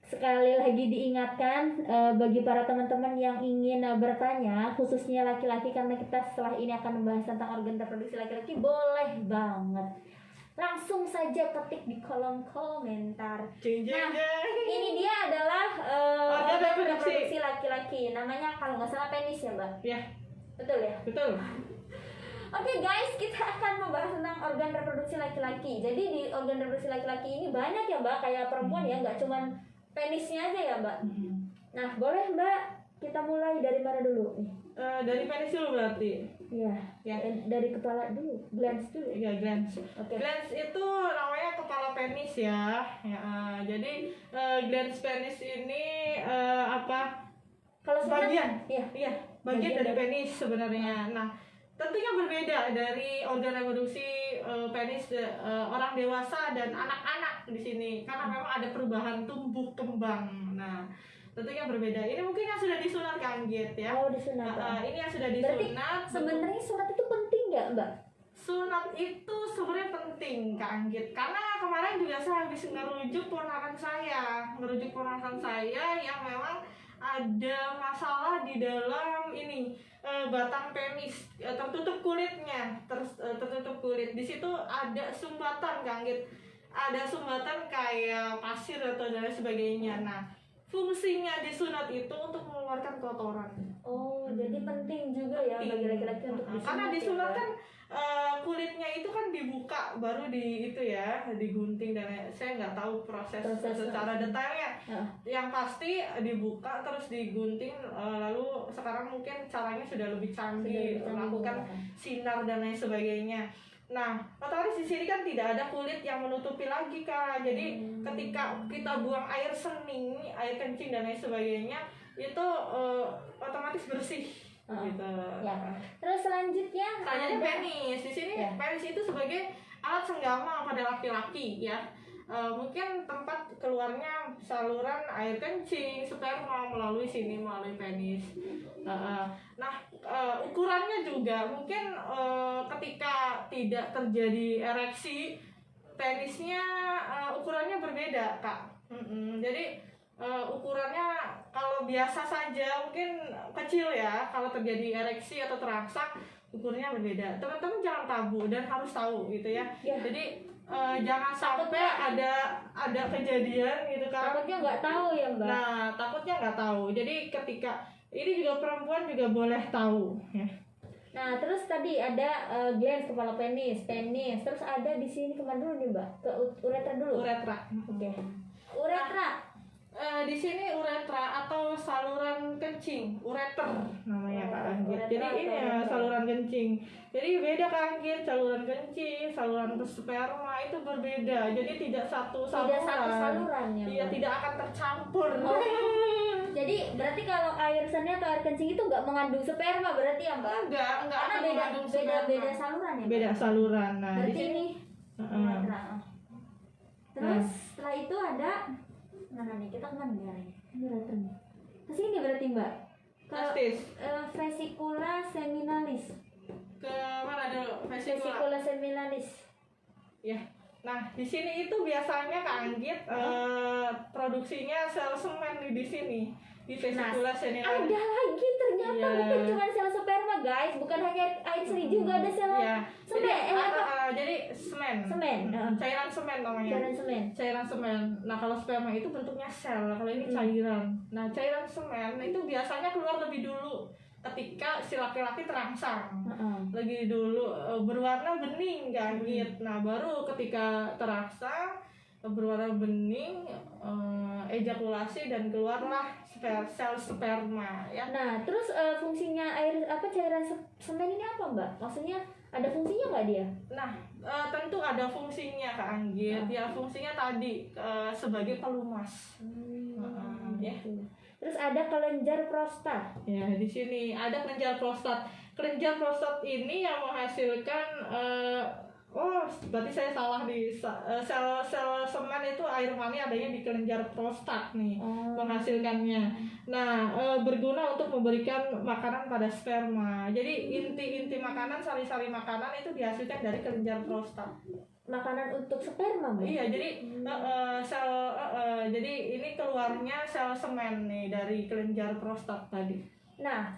sekali lagi diingatkan bagi para teman-teman yang ingin bertanya, khususnya laki-laki, karena kita setelah ini akan membahas tentang organ reproduksi laki-laki, boleh banget langsung saja ketik di kolom komentar. Jeng jeng Nah, jeng. ini dia adalah Organ organ reproduksi. reproduksi laki-laki. Namanya kalau nggak salah penis ya, Mbak? Ya, Betul ya? betul. Oke guys, kita akan membahas tentang organ reproduksi laki-laki. Jadi di organ reproduksi laki-laki ini banyak ya, Mbak, kayak perempuan ya, nggak cuman penisnya aja ya, Mbak. Nah, boleh Mbak, kita mulai dari mana dulu nih? Dari penis dulu berarti. Ya, Ya. dari kepala dulu, glans dulu. Ya, glans. Oke. Glans itu namanya kepala penis ya. Jadi glans penis ini apa? Kalau sunat, Bagian. ya. Iya, bagian Bagian dari dari- penis sebenarnya. Nah, tentunya berbeda dari organ reproduksi penis orang dewasa dan anak-anak di sini karena memang ada perubahan tumbuh kembang. Nah, tentunya berbeda. Ini mungkin yang sudah disunat Kak Anggit ya. Oh, disunat. Ini yang sudah Berarti disunat. sebenarnya sunat itu penting nggak, Mbak? Sunat itu sebenarnya penting Kak Anggit karena kemarin juga saya habis ngerujuk ponakan saya yang memang ada masalah di dalam ini batang penis tertutup kulitnya tertutup kulit. Di situ ada sumbatan Kak Anggit, ada sumbatan kayak pasir atau dan lain sebagainya. Nah, fungsinya disunat itu untuk mengeluarkan kotoran. Oh, jadi penting juga ya bagi laki-laki untuk disunat. Karena ya, disunat Mbak? kan kulitnya itu kan dibuka baru di itu ya digunting dan saya nggak tahu proses secara detailnya. Ya. Yang pasti dibuka terus digunting lalu sekarang mungkin caranya sudah lebih canggih, Sudah melakukan sinar dan lain sebagainya. Nah, otomatis di sini kan tidak ada kulit yang menutupi lagi Kak. Jadi ketika kita buang air seni, air kencing dan lain sebagainya itu otomatis bersih. Gitu. Ya. Terus selanjutnya Selanjutnya ada- penis. Di sini Ya. penis itu sebagai alat senggama pada laki-laki ya. Mungkin tempat keluarnya saluran air kencing, sperma melalui sini melalui penis. Nah, ukurannya juga mungkin ketika tidak terjadi ereksi, penisnya ukurannya berbeda Kak. Jadi ukurannya kalau biasa saja mungkin kecil ya, kalau terjadi ereksi atau terangsang ukurnya berbeda. Teman-teman jangan tabu dan harus tahu gitu ya. Ya. Jadi jangan sampai ada kejadian gitu kan. takutnya nggak tahu ya, Mbak. Nah, takutnya nggak tahu. Jadi ketika ini juga perempuan juga boleh tahu ya. Nah, terus tadi ada glans kepala penis, terus ada di sini kemana dulu nih, Mbak? Ke uretra dulu. Uretra. Oke. Uretra. Di sini uretra atau saluran kencing, ureter namanya Kak Anggit. uretra Jadi atau ini ya ureter. saluran kencing. Jadi beda Kak Anggit, saluran kencing, saluran sperma itu berbeda. Jadi tidak satu saluran. Tidak satu saluran ya, Iya, Mbak? tidak akan tercampur. Oh. Jadi berarti kalau air seni atau air kencing itu nggak mengandung sperma berarti ya, Mbak? Enggak Karena akan mengandung sperma. beda saluran ya, Mbak? Beda saluran. Nah, Berarti di sini ini Heeh. uretra. Terus setelah itu ada mana nih? Kita kemana nih? Ini uretra nih. Ke sini berarti, Mbak? Ke testis. vesicula seminalis. Ke mana dulu? Vesikula. Vesicula seminalis. Ya. Nah, di sini itu biasanya Kak Anggit produksinya sel semen di sini di vesikula seminalis. Ada lagi ternyata Iya. bukan cuma sel sperma, guys, bukan hanya air seni juga ada sel Iya. semen. Jadi semen. Semen. Cairan semen namanya. Cairan semen. Cairan semen. Nah, kalau sperma itu bentuknya sel, kalau ini cairan. Nah, cairan semen itu biasanya keluar lebih dulu ketika si laki-laki terangsang. Lagi dulu berwarna bening Kak Anggit. Nah, baru ketika terangsang berwarna bening ejakulasi dan keluarlah sel sperma ya. Nah, terus fungsinya cairan semen ini apa, Mbak? Maksudnya ada fungsinya nggak dia? Nah, tentu ada fungsinya Kak Anggit. Ya, fungsinya tadi sebagai pelumas. Ya. Gitu. Terus ada kelenjar prostat. Ya, di sini ada kelenjar prostat. Kelenjar prostat ini yang menghasilkan berarti saya salah di sel semen itu air mani adanya di kelenjar prostat nih menghasilkannya. Nah, berguna untuk memberikan makanan pada sperma. Jadi inti-inti makanan, sari-sari makanan itu dihasilkan dari kelenjar prostat. Makanan untuk sperma, Mbak? Iya, jadi jadi ini keluarnya sel semen nih dari kelenjar prostat tadi. Nah,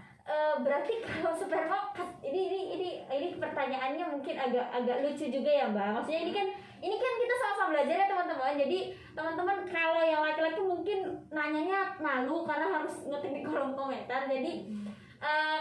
berarti kalau sperma ini pertanyaannya mungkin agak lucu juga ya Mbak. Maksudnya ini kan kita sama-sama belajar ya teman-teman. Jadi teman-teman kalau yang laki-laki mungkin nanyanya malu karena harus ngetik di kolom komentar. Jadi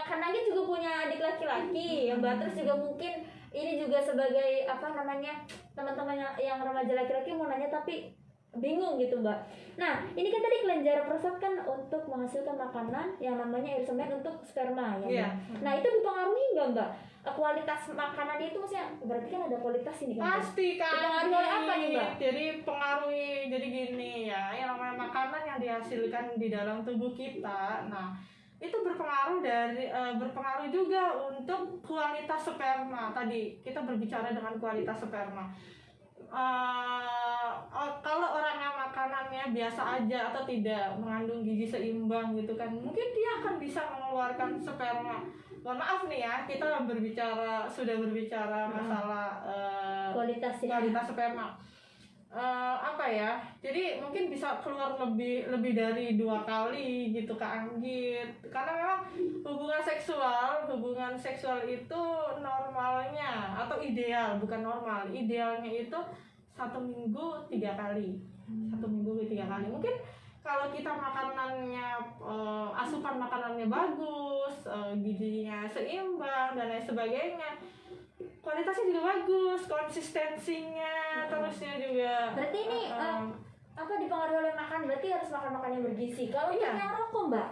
karena dia juga punya adik laki-laki ya Mbak. Terus juga mungkin ini juga sebagai apa namanya teman-teman yang remaja laki-laki mau nanya tapi bingung gitu Mbak. Nah ini kan tadi kelenjar prostat kan untuk menghasilkan makanan yang namanya air semen untuk sperma ya Mbak. Iya. Nah itu dipengaruhi nggak Mbak? Kualitas makanan itu maksudnya berarti kan ada kualitas ini kan Mbak? Pasti kan. Dipengaruhi oleh apa nih Mbak? Jadi pengaruhi, jadi gini ya, yang namanya makanan yang dihasilkan di dalam tubuh kita, nah itu berpengaruh juga untuk kualitas sperma. Tadi kita berbicara dengan kualitas sperma. Kalau orangnya makanannya biasa aja atau tidak mengandung gizi seimbang gitu kan, mungkin dia akan bisa mengeluarkan sperma. Mohon maaf nih ya, kita sudah berbicara masalah Kualitas sperma. Apa ya? Jadi mungkin bisa keluar lebih dari 2 kali gitu Kak Anggit. Karena memang hubungan seksual itu normalnya atau ideal, bukan normal. Idealnya itu 1 minggu 3 kali. 1 minggu 3 kali. Mungkin kalau kita makanannya asupan makanannya bagus, gizinya seimbang dan lain sebagainya, kualitasnya juga bagus, konsistensinya, terusnya juga. Berarti ini apa dipengaruhi oleh makan? Berarti harus makan yang bergizi. Kalau Iya. yang rokok Mbak?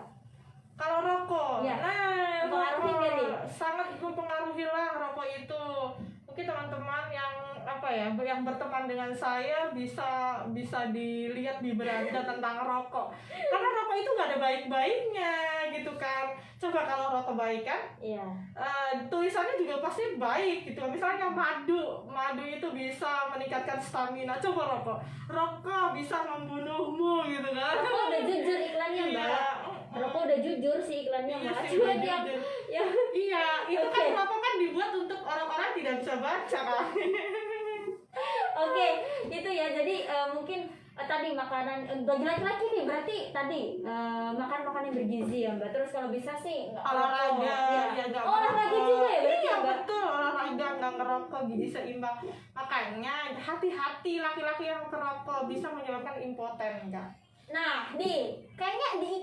Kalau rokok, Ya. nah Mempengaruhi rokok nggak nih? sangat mempengaruhi lah rokok itu. Mungkin teman-teman yang yang berteman dengan saya bisa dilihat di beranda tentang rokok. Karena rokok itu nggak ada baik-baiknya gitu kan. Coba kalau rokok baik kan, Iya. tulisannya juga pasti baik gitu. Misalnya madu itu bisa meningkatkan stamina. Coba rokok bisa membunuhmu gitu kan. Rokok udah jujur iklannya Mbak. Iya. Rokok udah jujur sih iklannya Iya Mbak. sih, Cuma udah yang jujur. yang Iya, itu Oke. kan rokok kan dibuat untuk orang-orang tidak bisa baca kan. Oke, itu ya. Jadi mungkin tadi makanan bagi laki-laki nih berarti tadi makan yang bergizi ya Mbak. Terus kalau bisa sih nggak Olahraga, rokok. ya nggak Oh, olahraga ngerokok. juga ya berarti Iya ya Mbak. betul, olahraga nggak ngerokok, gizi seimbang. Makanya hati-hati laki-laki yang merokok bisa menyebabkan impoten enggak? Nah, nih kayaknya di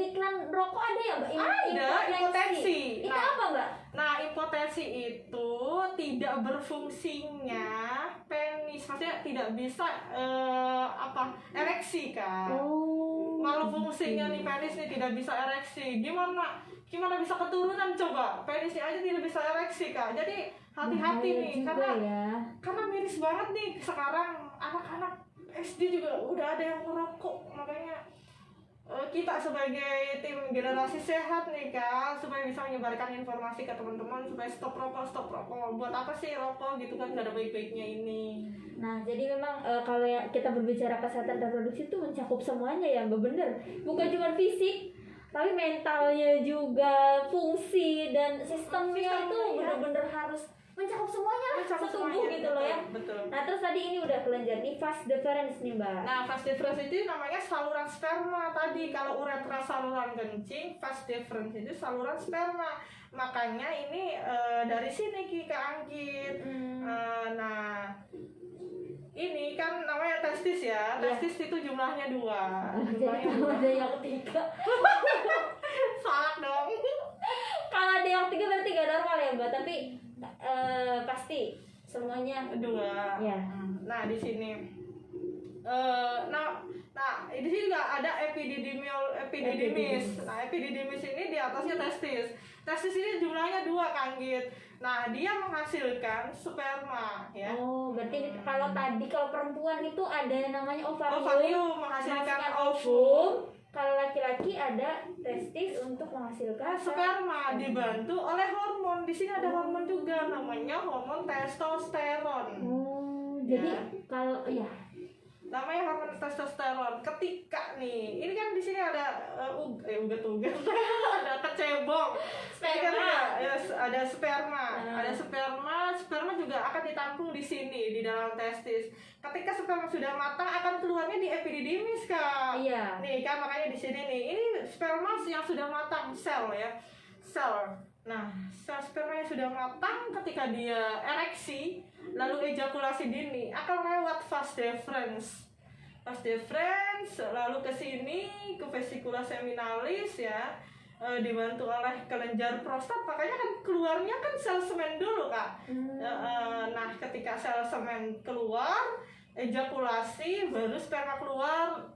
iklan rokok ada ya Mbak? Ada, impotensi. Itu Nah. apa Mbak? Nah, impotensi itu tidak berfungsinya penis, maksudnya tidak bisa ereksi kan. Oh. Kalau fungsinya nih penis nih tidak bisa ereksi, gimana bisa keturunan coba? Penisnya aja tidak bisa ereksi Kak. Jadi hati-hati Bahaya nih juga ya. karena miris banget nih sekarang anak-anak SD juga udah ada yang merokok. Makanya kita sebagai tim generasi sehat nih Kak, supaya bisa menyebarkan informasi ke teman-teman supaya stop rokok. Buat apa sih rokok gitu kan, nggak ada baik-baiknya ini. Nah, jadi memang kalau ya kita berbicara kesehatan reproduksi itu mencakup semuanya ya Mbak, bener. Bukan cuma fisik, tapi mentalnya juga, fungsi dan sistemnya itu Sistemnya, ya. bener-bener harus mencakup semuanya lah, Mencakup setubuh semuanya, gitu loh ya. Betul. Nah, terus tadi ini udah kelenjar nih vas deferens nih Mbak. Nah, vas deferens itu namanya saluran sperma tadi. Kalau uretra saluran kencing, vas deferens itu saluran sperma. Makanya ini dari sini Ki Kak Anggit. Nah, ini kan namanya testis ya. Iya. Testis itu jumlahnya 2. Jadi Jumlahnya kalau 2. ada yang ketiga, Salah dong. kalau ada yang ketiga berarti gak normal ya Mbak. Tapi pasti semuanya 2. Ya. Nah, di sini di sini juga ada epididymis. Nah, epididymis ini di atasnya testis. Testis ini jumlahnya 2 Kanggit. Nah, dia menghasilkan sperma ya. Oh, berarti kalau perempuan itu ada yang namanya ovarium, Ovarium menghasilkan ovum. ovum. Kalau laki-laki ada testis untuk menghasilkan Sperma dibantu oleh hormon. Di sini ada hormon juga namanya hormon testosteron. Oh, jadi Ya. kalau ya Namanya hormon testosteron. Ketika nih, ini kan di sini ada ugat-ugat, ada kecebong. Ini kan ada sperma, ada sperma juga akan ditampung di sini di dalam testis. ketika sperma sudah matang akan keluarnya di epididymis, Kak. Iya. Nih kan makanya di sini nih, ini sperma yang sudah matang, sel ya, sel. Nah, sel sperma yang sudah matang ketika dia ereksi lalu ejakulasi dini akan lewat vas deferens. Vas deferens lalu ke sini ke vesikula seminalis ya, dibantu oleh kelenjar prostat, makanya kan keluarnya kan sel semen dulu, Kak. Nah, ketika sel semen keluar, ejakulasi, baru sperma keluar,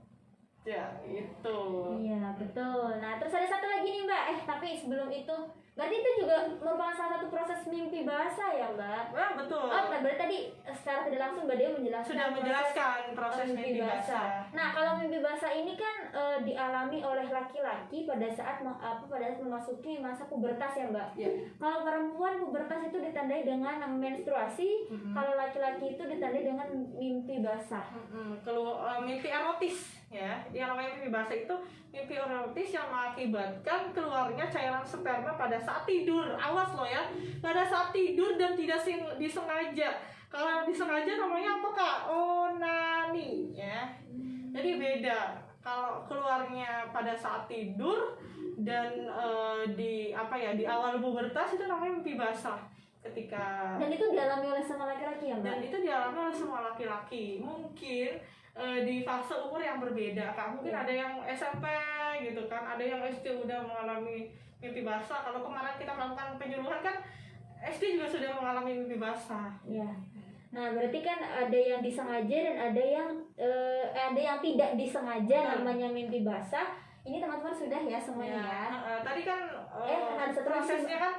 ya itu. Iya, betul. Nah, terus ada satu lagi nih, Mbak. Tapi sebelum itu, berarti itu juga merupakan salah satu proses mimpi basah ya, Mbak? Wah, betul. Oh, nah, berarti tadi secara tidak langsung Mbak Dea menjelaskan Sudah menjelaskan proses mimpi basah. Nah, kalau mimpi basah ini kan dialami oleh laki-laki pada saat memasuki masa pubertas ya, Mbak. Ya. Kalau perempuan pubertas itu ditandai dengan menstruasi, kalau laki-laki itu ditandai dengan mimpi basah. Mimpi erotis ya, yang namanya mimpi basah itu mimpi erotis yang mengakibatkan keluarnya cairan sperma pada saat tidur. Awas loh ya, pada saat tidur dan tidak disengaja. Kalau disengaja namanya apa, Kak? Onani ya. Jadi beda. Kalau keluarnya pada saat tidur dan di awal pubertas itu namanya mimpi basah. Ketika Dan itu dialami oleh semua laki-laki ya, Mbak? dan itu dialami oleh semua laki-laki. Mungkin di fase umur yang berbeda, Kak. Mungkin ada yang SMP gitu kan, ada yang SD udah mengalami mimpi basah. Kalau kemarin kita melakukan penyuluhan kan SD juga sudah mengalami mimpi basah. Iya. Nah, berarti kan ada yang disengaja dan ada yang tidak disengaja namanya mimpi basah. Ini teman-teman sudah ya semuanya ya. Tadi kan ada satu prosesnya kan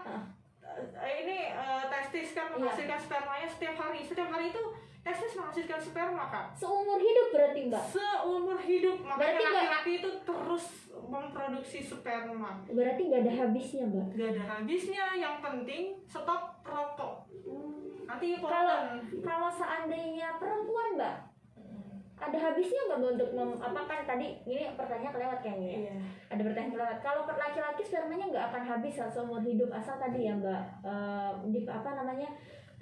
ini testis kan menghasilkan spermanya setiap hari. Setiap hari itu testis menghasilkan sperma, Kak. seumur hidup berarti, Mbak? Seumur hidup. Makanya Berarti laki-laki itu terus memproduksi sperma. Berarti nggak ada habisnya, Mbak? Gak ada habisnya. Yang penting stop rokok. Nanti Kalau seandainya perempuan, Mbak, ada habisnya nggak Mbak untuk kan tadi ini pertanyaan kelewat kayaknya ya? Iya. Ada pertanyaan kelewat. Kalau laki-laki spermanya nggak akan habis seumur hidup asal tadi ya, Mbak,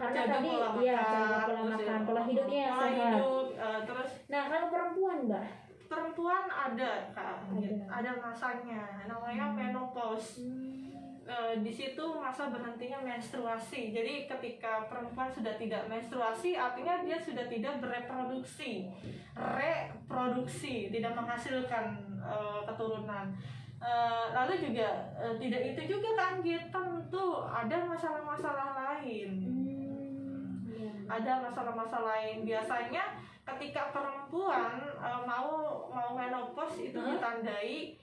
karena Jaga tadi pola jaga pola terus makan, ya, pola hidupnya yang pola sehat. hidup, terus Nah, kalau perempuan, Mbak, perempuan ada, Kak, ada masanya namanya menopause. Di situ masa berhentinya menstruasi. Jadi ketika perempuan sudah tidak menstruasi, artinya dia sudah tidak bereproduksi, tidak menghasilkan keturunan. Lalu juga tidak itu juga kan, tentu ada masalah-masalah lain. Ada masalah-masalah lain. Biasanya ketika perempuan mau menopause itu ditandai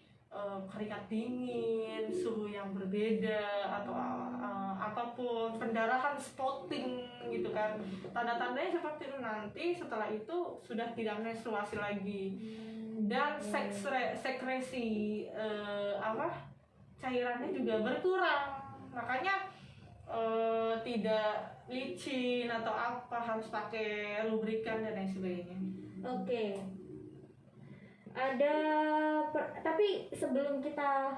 keringat dingin, suhu yang berbeda, atau apapun, pendarahan, spotting gitu kan. Tanda-tandanya seperti itu. Nanti setelah itu sudah tidak menstruasi lagi. Dan sekresi cairannya juga berkurang. Makanya tidak licin atau apa, harus pakai lubrikan dan lain sebagainya. Oke. Tapi sebelum kita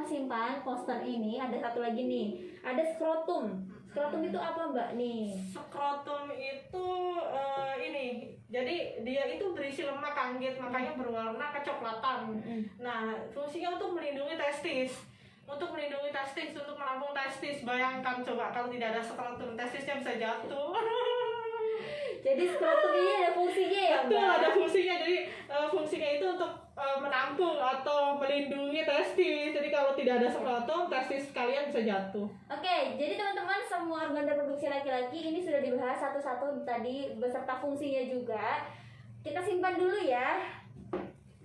simpan poster ini, ada satu lagi nih. Ada skrotum. Skrotum itu apa, Mbak nih? Skrotum itu ini. Jadi dia itu berisi lemak kanggit, makanya berwarna kecoklatan. Nah, fungsinya untuk melindungi testis. Untuk menampung testis. Bayangkan coba kalau tidak ada skrotum, testisnya bisa jatuh. Jadi skrotum ini ada fungsinya ya, Mbak? Betul, ada fungsinya. Jadi fungsinya itu untuk menampung atau melindungi testis. Jadi kalau tidak ada skrotum, testis kalian bisa jatuh. Oke, jadi teman-teman, semua organ reproduksi laki-laki ini sudah dibahas satu-satu tadi beserta fungsinya juga. Kita simpan dulu ya.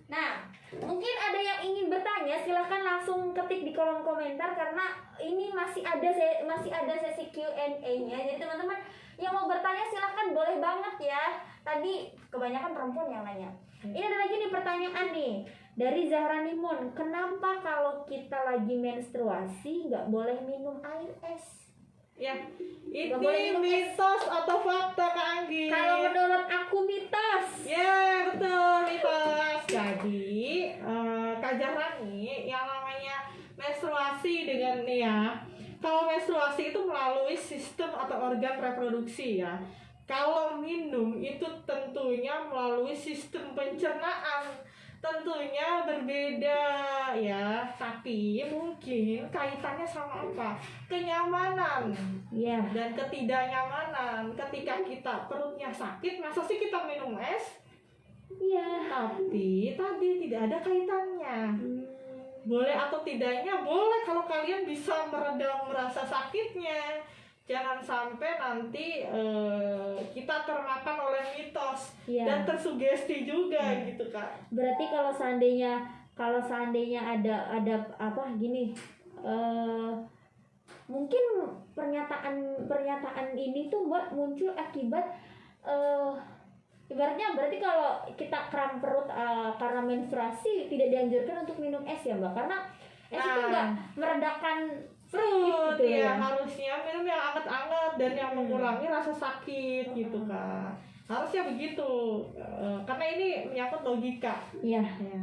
Nah, mungkin ada yang ingin bertanya, silahkan langsung ketik di kolom komentar karena ini masih ada sesi Q&A-nya. Jadi teman-teman yang mau bertanya silahkan, boleh banget ya. Tadi kebanyakan perempuan yang nanya. Ini ada lagi nih pertanyaan nih dari Zahra Nimun. Kenapa kalau kita lagi menstruasi nggak boleh minum air es? Ya, ini Nggak boleh minum es. mitos atau fakta, Kak Anggi? Kalau menurut aku mitos. Ya, betul, mitos. Jadi, Kak Jahrani, yang namanya menstruasi dengan nih ya, kalau menstruasi itu melalui sistem atau organ reproduksi ya. kalau minum itu tentunya melalui sistem pencernaan, tentunya berbeda ya, tapi mungkin kaitannya sama apa? Kenyamanan Iya. dan ketidaknyamanan. Ketika kita perutnya sakit, masa sih kita minum es? Iya. Tapi tadi tidak ada kaitannya. Boleh atau tidaknya boleh kalau kalian bisa meredam rasa sakitnya. Jangan sampai nanti kita termakan oleh mitos Iya. dan tersugesti juga gitu Kak. Berarti kalau seandainya ada apa gini, mungkin pernyataan ini tuh Mbak muncul akibat ibaratnya berarti kalau kita kram perut karena menstruasi tidak dianjurkan untuk minum es ya Mbak, karena es itu Nah. nggak meredakan Perut gitu ya, ya. harusnya minum yang anget-anget dan yang mengurangi rasa sakit gitu Kak. Harusnya begitu. Karena ini menyangkut logika. Iya. Ya.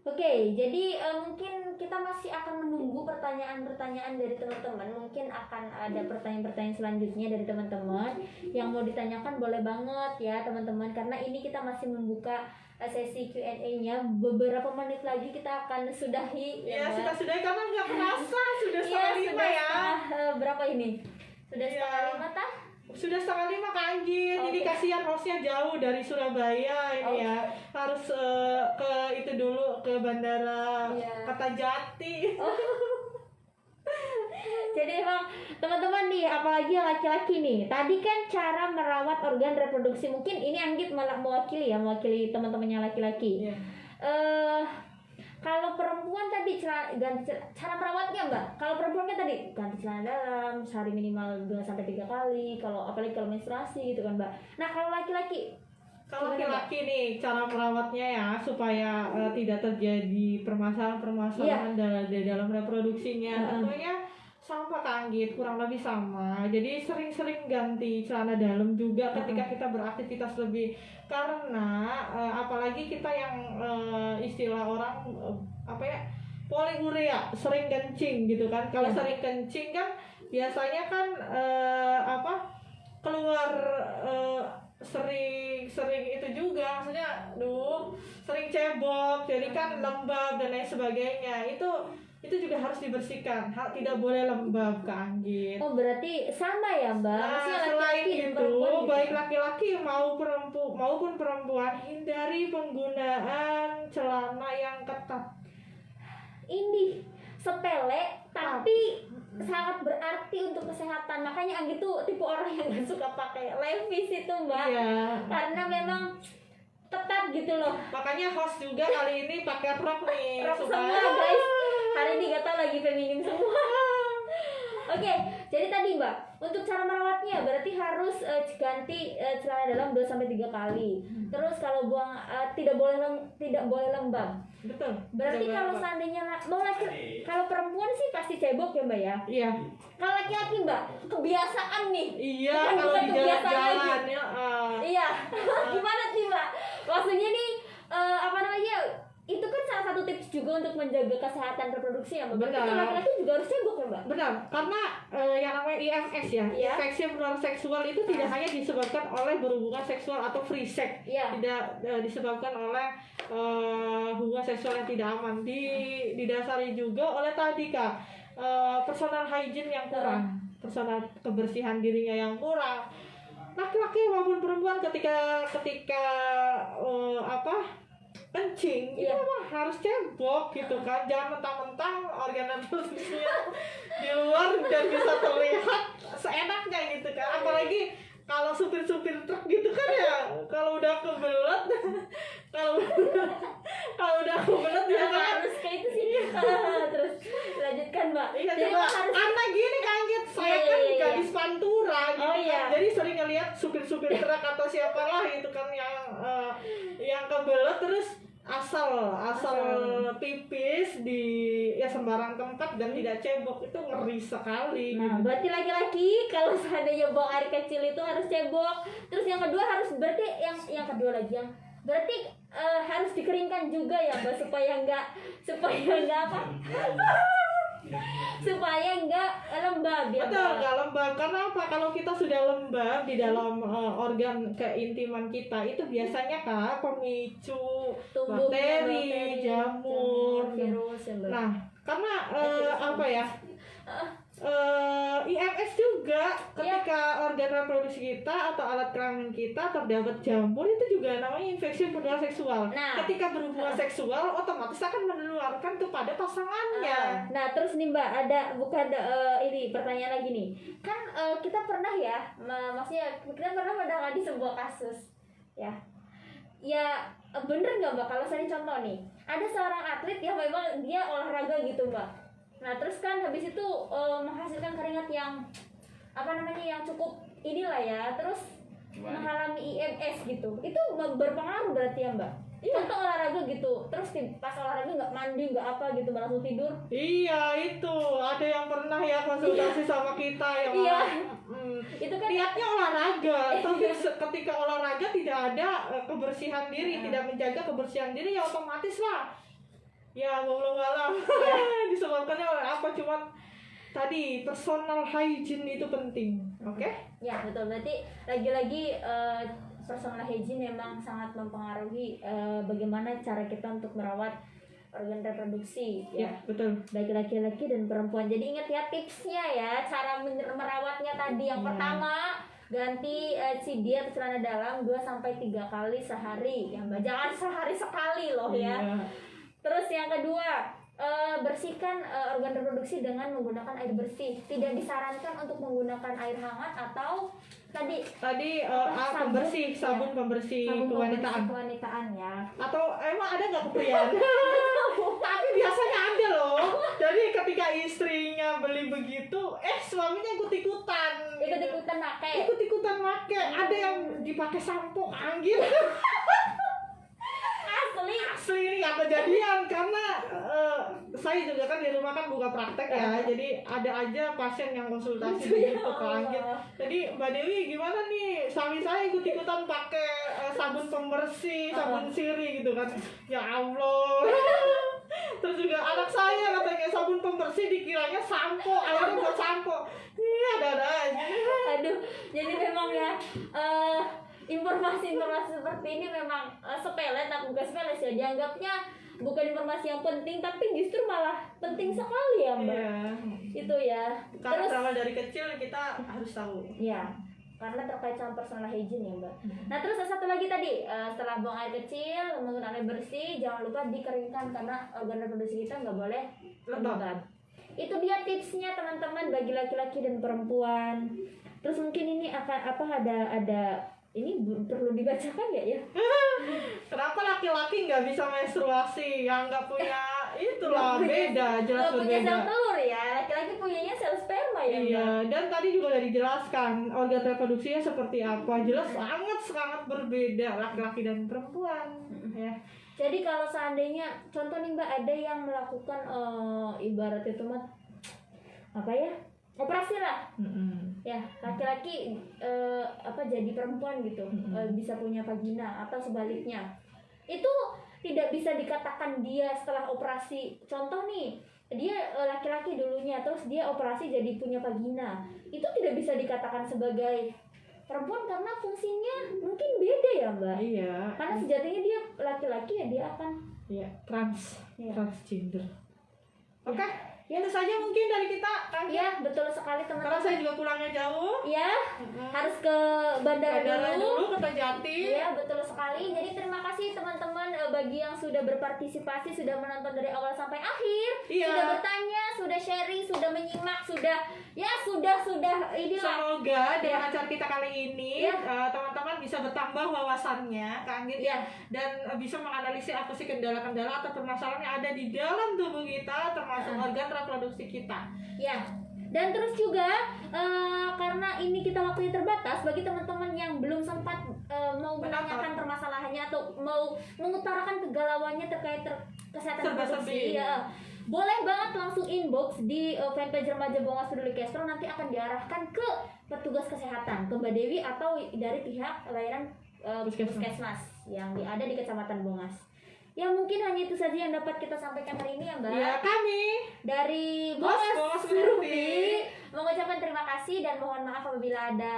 Oke, jadi mungkin kita masih akan menunggu pertanyaan-pertanyaan dari teman-teman. Mungkin akan ada pertanyaan-pertanyaan selanjutnya dari teman-teman yang mau ditanyakan, boleh banget ya teman-teman. Karena ini kita masih membuka sesi Q&A-nya. Beberapa menit lagi kita akan sudahi. Ya, Mbak. sudah karena nggak kerasa sudah Iya, 4:30 sudah ya. berapa ini? Sudah Iya. 4:30 tah? Sudah 4:30 Kak Anggit. Jadi Oke. kasihan hostnya jauh dari Surabaya ini ya. Harus ke itu dulu ke bandara Iya. Kertajati. Jadi emang teman-teman nih, apalagi yang laki-laki nih. Tadi kan cara merawat organ reproduksi, mungkin ini Anggit malah mewakili teman-temannya laki-laki. Iya. Kalau perempuan tadi cara merawatnya Mbak. Kalau perempuan kan tadi ganti celana dalam sehari minimal 2-3 kali. Kalau apalagi kalau menstruasi gitu kan Mbak. Nah kalau laki-laki Kalau gimana, laki-laki nih cara merawatnya ya supaya tidak terjadi permasalahan di dalam reproduksinya. Tentunya sama Kak Anggit, kurang lebih sama. Jadi sering-sering ganti celana dalam juga ketika kita beraktivitas lebih, karena apalagi kita yang istilah orang poliuria, sering kencing gitu kan. Kalau sering kencing kan biasanya kan keluar sering itu juga, maksudnya sering cebok, jadi kan lembab dan lain sebagainya. Itu juga harus dibersihkan, tidak boleh lembab Kak Anggit. Oh berarti sama ya Mbak. Nah, Maksudnya selain laki-laki dan itu, perempuan gitu. baik laki-laki maupun perempuan, hindari penggunaan celana yang ketat. Ini sepele tapi sangat berarti untuk kesehatan. Makanya Anggi tuh tipe orang yang gak suka pakai levis itu Mbak. Iya. Karena memang ketat gitu loh. Makanya host juga kali ini pakai rok nih. Rok supaya- semua guys. Hari ini gak tau lagi feminim semua. Oke, jadi tadi Mbak, untuk cara merawatnya berarti harus ganti celana dalam 2-3 kali. Terus kalau buang tidak boleh lembab. Betul. Berarti Tidak kalau boleh. seandainya kalau perempuan sih pasti cebok ya Mbak ya. Iya. Kalau laki-laki Mbak, kebiasaan nih. Iya, Bukan kalau di kebiasaan jalan-jalan lagi. ya. Iya. Gimana sih Mbak? Maksudnya nih itu kan salah satu tips juga untuk menjaga kesehatan reproduksi ya Mbak. Berarti Benar. kalau laki-laki juga harus cebok ya Mbak? Benar, karena yang namanya IMS ya, Iya. infeksi menular seksual itu tidak hanya disebabkan oleh berhubungan seksual atau free sex, Iya. tidak disebabkan oleh hubungan seksual yang tidak aman. Didasari juga oleh tadi Kak, personal hygiene yang kurang, personal kebersihan dirinya yang kurang. Laki-laki maupun perempuan ketika kencing itu Iya. mah harus cebok gitu kan, jangan mentang-mentang organ reproduksinya di luar dan bisa terlihat seenaknya gitu kan. Apalagi kalau supir-supir truk gitu kan ya, kalau udah kebelet kalau udah kebelet ya Kenapa kan. harus kayak itu sih? Terus lanjutkan Mbak. Iya Jadi coba, Mbak harus karena gini kan Git, saya Iya, kan iya, iya. gadis pantura gitu Oh, kan. iya. Jadi sering ngeliat supir-supir truk atau siapa lah itu kan yang kebelet terus asal pipis di sembarang tempat dan tidak cebok, itu ngeri sekali. Nah, berarti laki-laki kalau seandainya buang air kecil itu harus cebok. Terus yang kedua harus berarti yang kedua lagi yang berarti harus dikeringkan juga ya Mbak supaya enggak apa? supaya nggak lembab ya Betul, Mbak. nggak lembab. Karena apa? Kalau kita sudah lembab di dalam organ keintiman kita, itu biasanya Kak pemicu Tumbuhnya bakteri, jamur. virus ya Mbak. Nah, karena apa ya? IMS juga ketika organ reproduksi kita atau alat kelamin kita terdapat jamur, itu juga namanya infeksi penularan seksual. Nah. Ketika berhubungan seksual otomatis akan menularkan kepada pasangannya. Nah terus nih Mbak, ada bukan ini pertanyaan lagi nih. Kan kita pernah ya, maksudnya kita pernah menangani sebuah kasus ya. Ya bener nggak Mbak kalau saya contoh nih, ada seorang atlet yang memang dia olahraga gitu Mbak. Nah terus kan habis itu menghasilkan keringat yang apa namanya yang cukup inilah ya, terus mengalami IMS gitu. Itu berpengaruh berarti ya Mbak? Contoh olahraga gitu, terus pas olahraga nggak mandi nggak apa gitu, malah langsung tidur. Iya, itu ada yang pernah ya konsultasi sama kita yang Iya. Itu kan niatnya olahraga, tapi ketika olahraga tidak ada kebersihan diri, tidak menjaga kebersihan diri, ya otomatis lah. Ya belum alam disebabkannya oleh apa? Cuma tadi personal hygiene itu penting, oke? ya betul, berarti lagi-lagi personal hygiene memang sangat mempengaruhi bagaimana cara kita untuk merawat organ reproduksi ya, Betul. baik laki-laki dan perempuan. Jadi ingat ya tipsnya ya, cara merawatnya tadi. Yang pertama, ganti CD atau celana dalam 2-3 kali sehari ya Mbak, jangan sehari sekali loh ya. Terus yang kedua, bersihkan organ reproduksi dengan menggunakan air bersih. Tidak disarankan untuk menggunakan air hangat atau tadi pembersih, sabun pembersih kewanitaan. Kewanitaan ya. Atau emang ada nggak keprian? Tapi biasanya ada loh. Jadi ketika istrinya beli begitu, suaminya ikut-ikutan. Ikut-ikutan pakai. Ikut-ikutan make. Ada yang dipakai sampo anggil. Asli ini nggak kejadian karena saya juga kan di rumah kan buka praktek ya, jadi ada aja pasien yang konsultasi begitu ke anggil. Jadi Mbak Dewi gimana nih, suami saya ikut-ikutan pakai sabun pembersih, sabun sirih gitu kan, ya Allah. Terus juga anak saya katanya sabun pembersih dikiranya sampo, akhirnya buat sampo. Iya ada aja. Aduh, jadi memang ya informasi-informasi seperti ini memang sepele, tapi bukan sepele sih, dianggapnya bukan informasi yang penting, tapi justru malah penting sekali ya Mbak. Iya. Itu ya. Karena Terus berawal dari kecil kita harus tahu. ya, karena terkait sama personal hygiene ya Mbak. Nah terus satu lagi tadi, setelah buang air kecil menggunakan air bersih, jangan lupa dikeringkan karena organ reproduksi kita nggak boleh lembab. Itu dia tipsnya teman-teman bagi laki-laki dan perempuan. Terus mungkin ini akan ada ini perlu dibacakan nggak ya? Kenapa laki-laki nggak bisa menstruasi? Yang nggak punya itulah beda, jelas Nggak punya berbeda. sel telur ya, laki-laki punyanya sel sperma ya Mbak? Iya, dan tadi juga udah dijelaskan organ reproduksinya seperti apa. Jelas sangat berbeda laki-laki dan perempuan. Ya. Jadi kalau seandainya contoh nih Mbak, ada yang melakukan ibarat itu mah apa ya, operasi lah ya, laki-laki jadi perempuan gitu, bisa punya vagina atau sebaliknya, itu tidak bisa dikatakan dia setelah operasi. Contoh nih, dia laki-laki dulunya terus dia operasi jadi punya vagina, itu tidak bisa dikatakan sebagai perempuan karena fungsinya mungkin beda ya Mbak. Iya. Karena sejatinya dia laki-laki ya, dia akan transgender. Oke, itu saja mungkin dari kita. ya betul sekali Karena teman-teman. saya juga pulangnya jauh. Ya, harus ke bandara dulu. ke Kertajati. Iya, betul sekali. Jadi terima kasih teman-teman bagi yang sudah berpartisipasi, sudah menonton dari awal sampai akhir, Iya. sudah bertanya, sudah sharing, sudah menyimak, sudah inilah. Semoga dengan acara kita kali ini Ya. teman-teman bisa bertambah wawasannya, Kak Anggit, Ya. dan bisa menganalisis apa sih kendala-kendala atau permasalahan yang ada di dalam tubuh kita, termasuk organ reproduksi kita. Ya. Dan terus juga karena ini kita waktunya terbatas, bagi teman-teman yang belum sempat mau menanyakan permasalahannya atau mau mengutarakan kegalauannya terkait kesehatan reproduksi, ya, boleh banget langsung inbox di fanpage Remaja Bongas Peduli Kestro. Nanti akan diarahkan ke petugas kesehatan, ke Mbak Dewi atau dari pihak layanan puskesmas yang ada di Kecamatan Bongas. Ya mungkin hanya itu saja yang dapat kita sampaikan hari ini ya Mbak. Ya, kami Dari Bos Bos Ngerumpi mengucapkan terima kasih dan mohon maaf apabila ada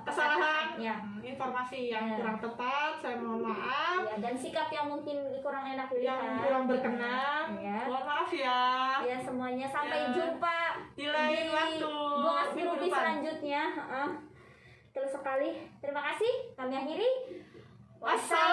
kesalahan, ya. informasi yang Ya. kurang tepat, saya mohon maaf. Ya, dan sikap yang mungkin kurang enak Yang dilihat. kurang berkenan, Ya. mohon maaf ya. Ya semuanya sampai Ya. jumpa Di lain waktu, Bongas minggu Ngerumpi depan. selanjutnya. Terus sekali terima kasih. Kami akhiri. Wassalam.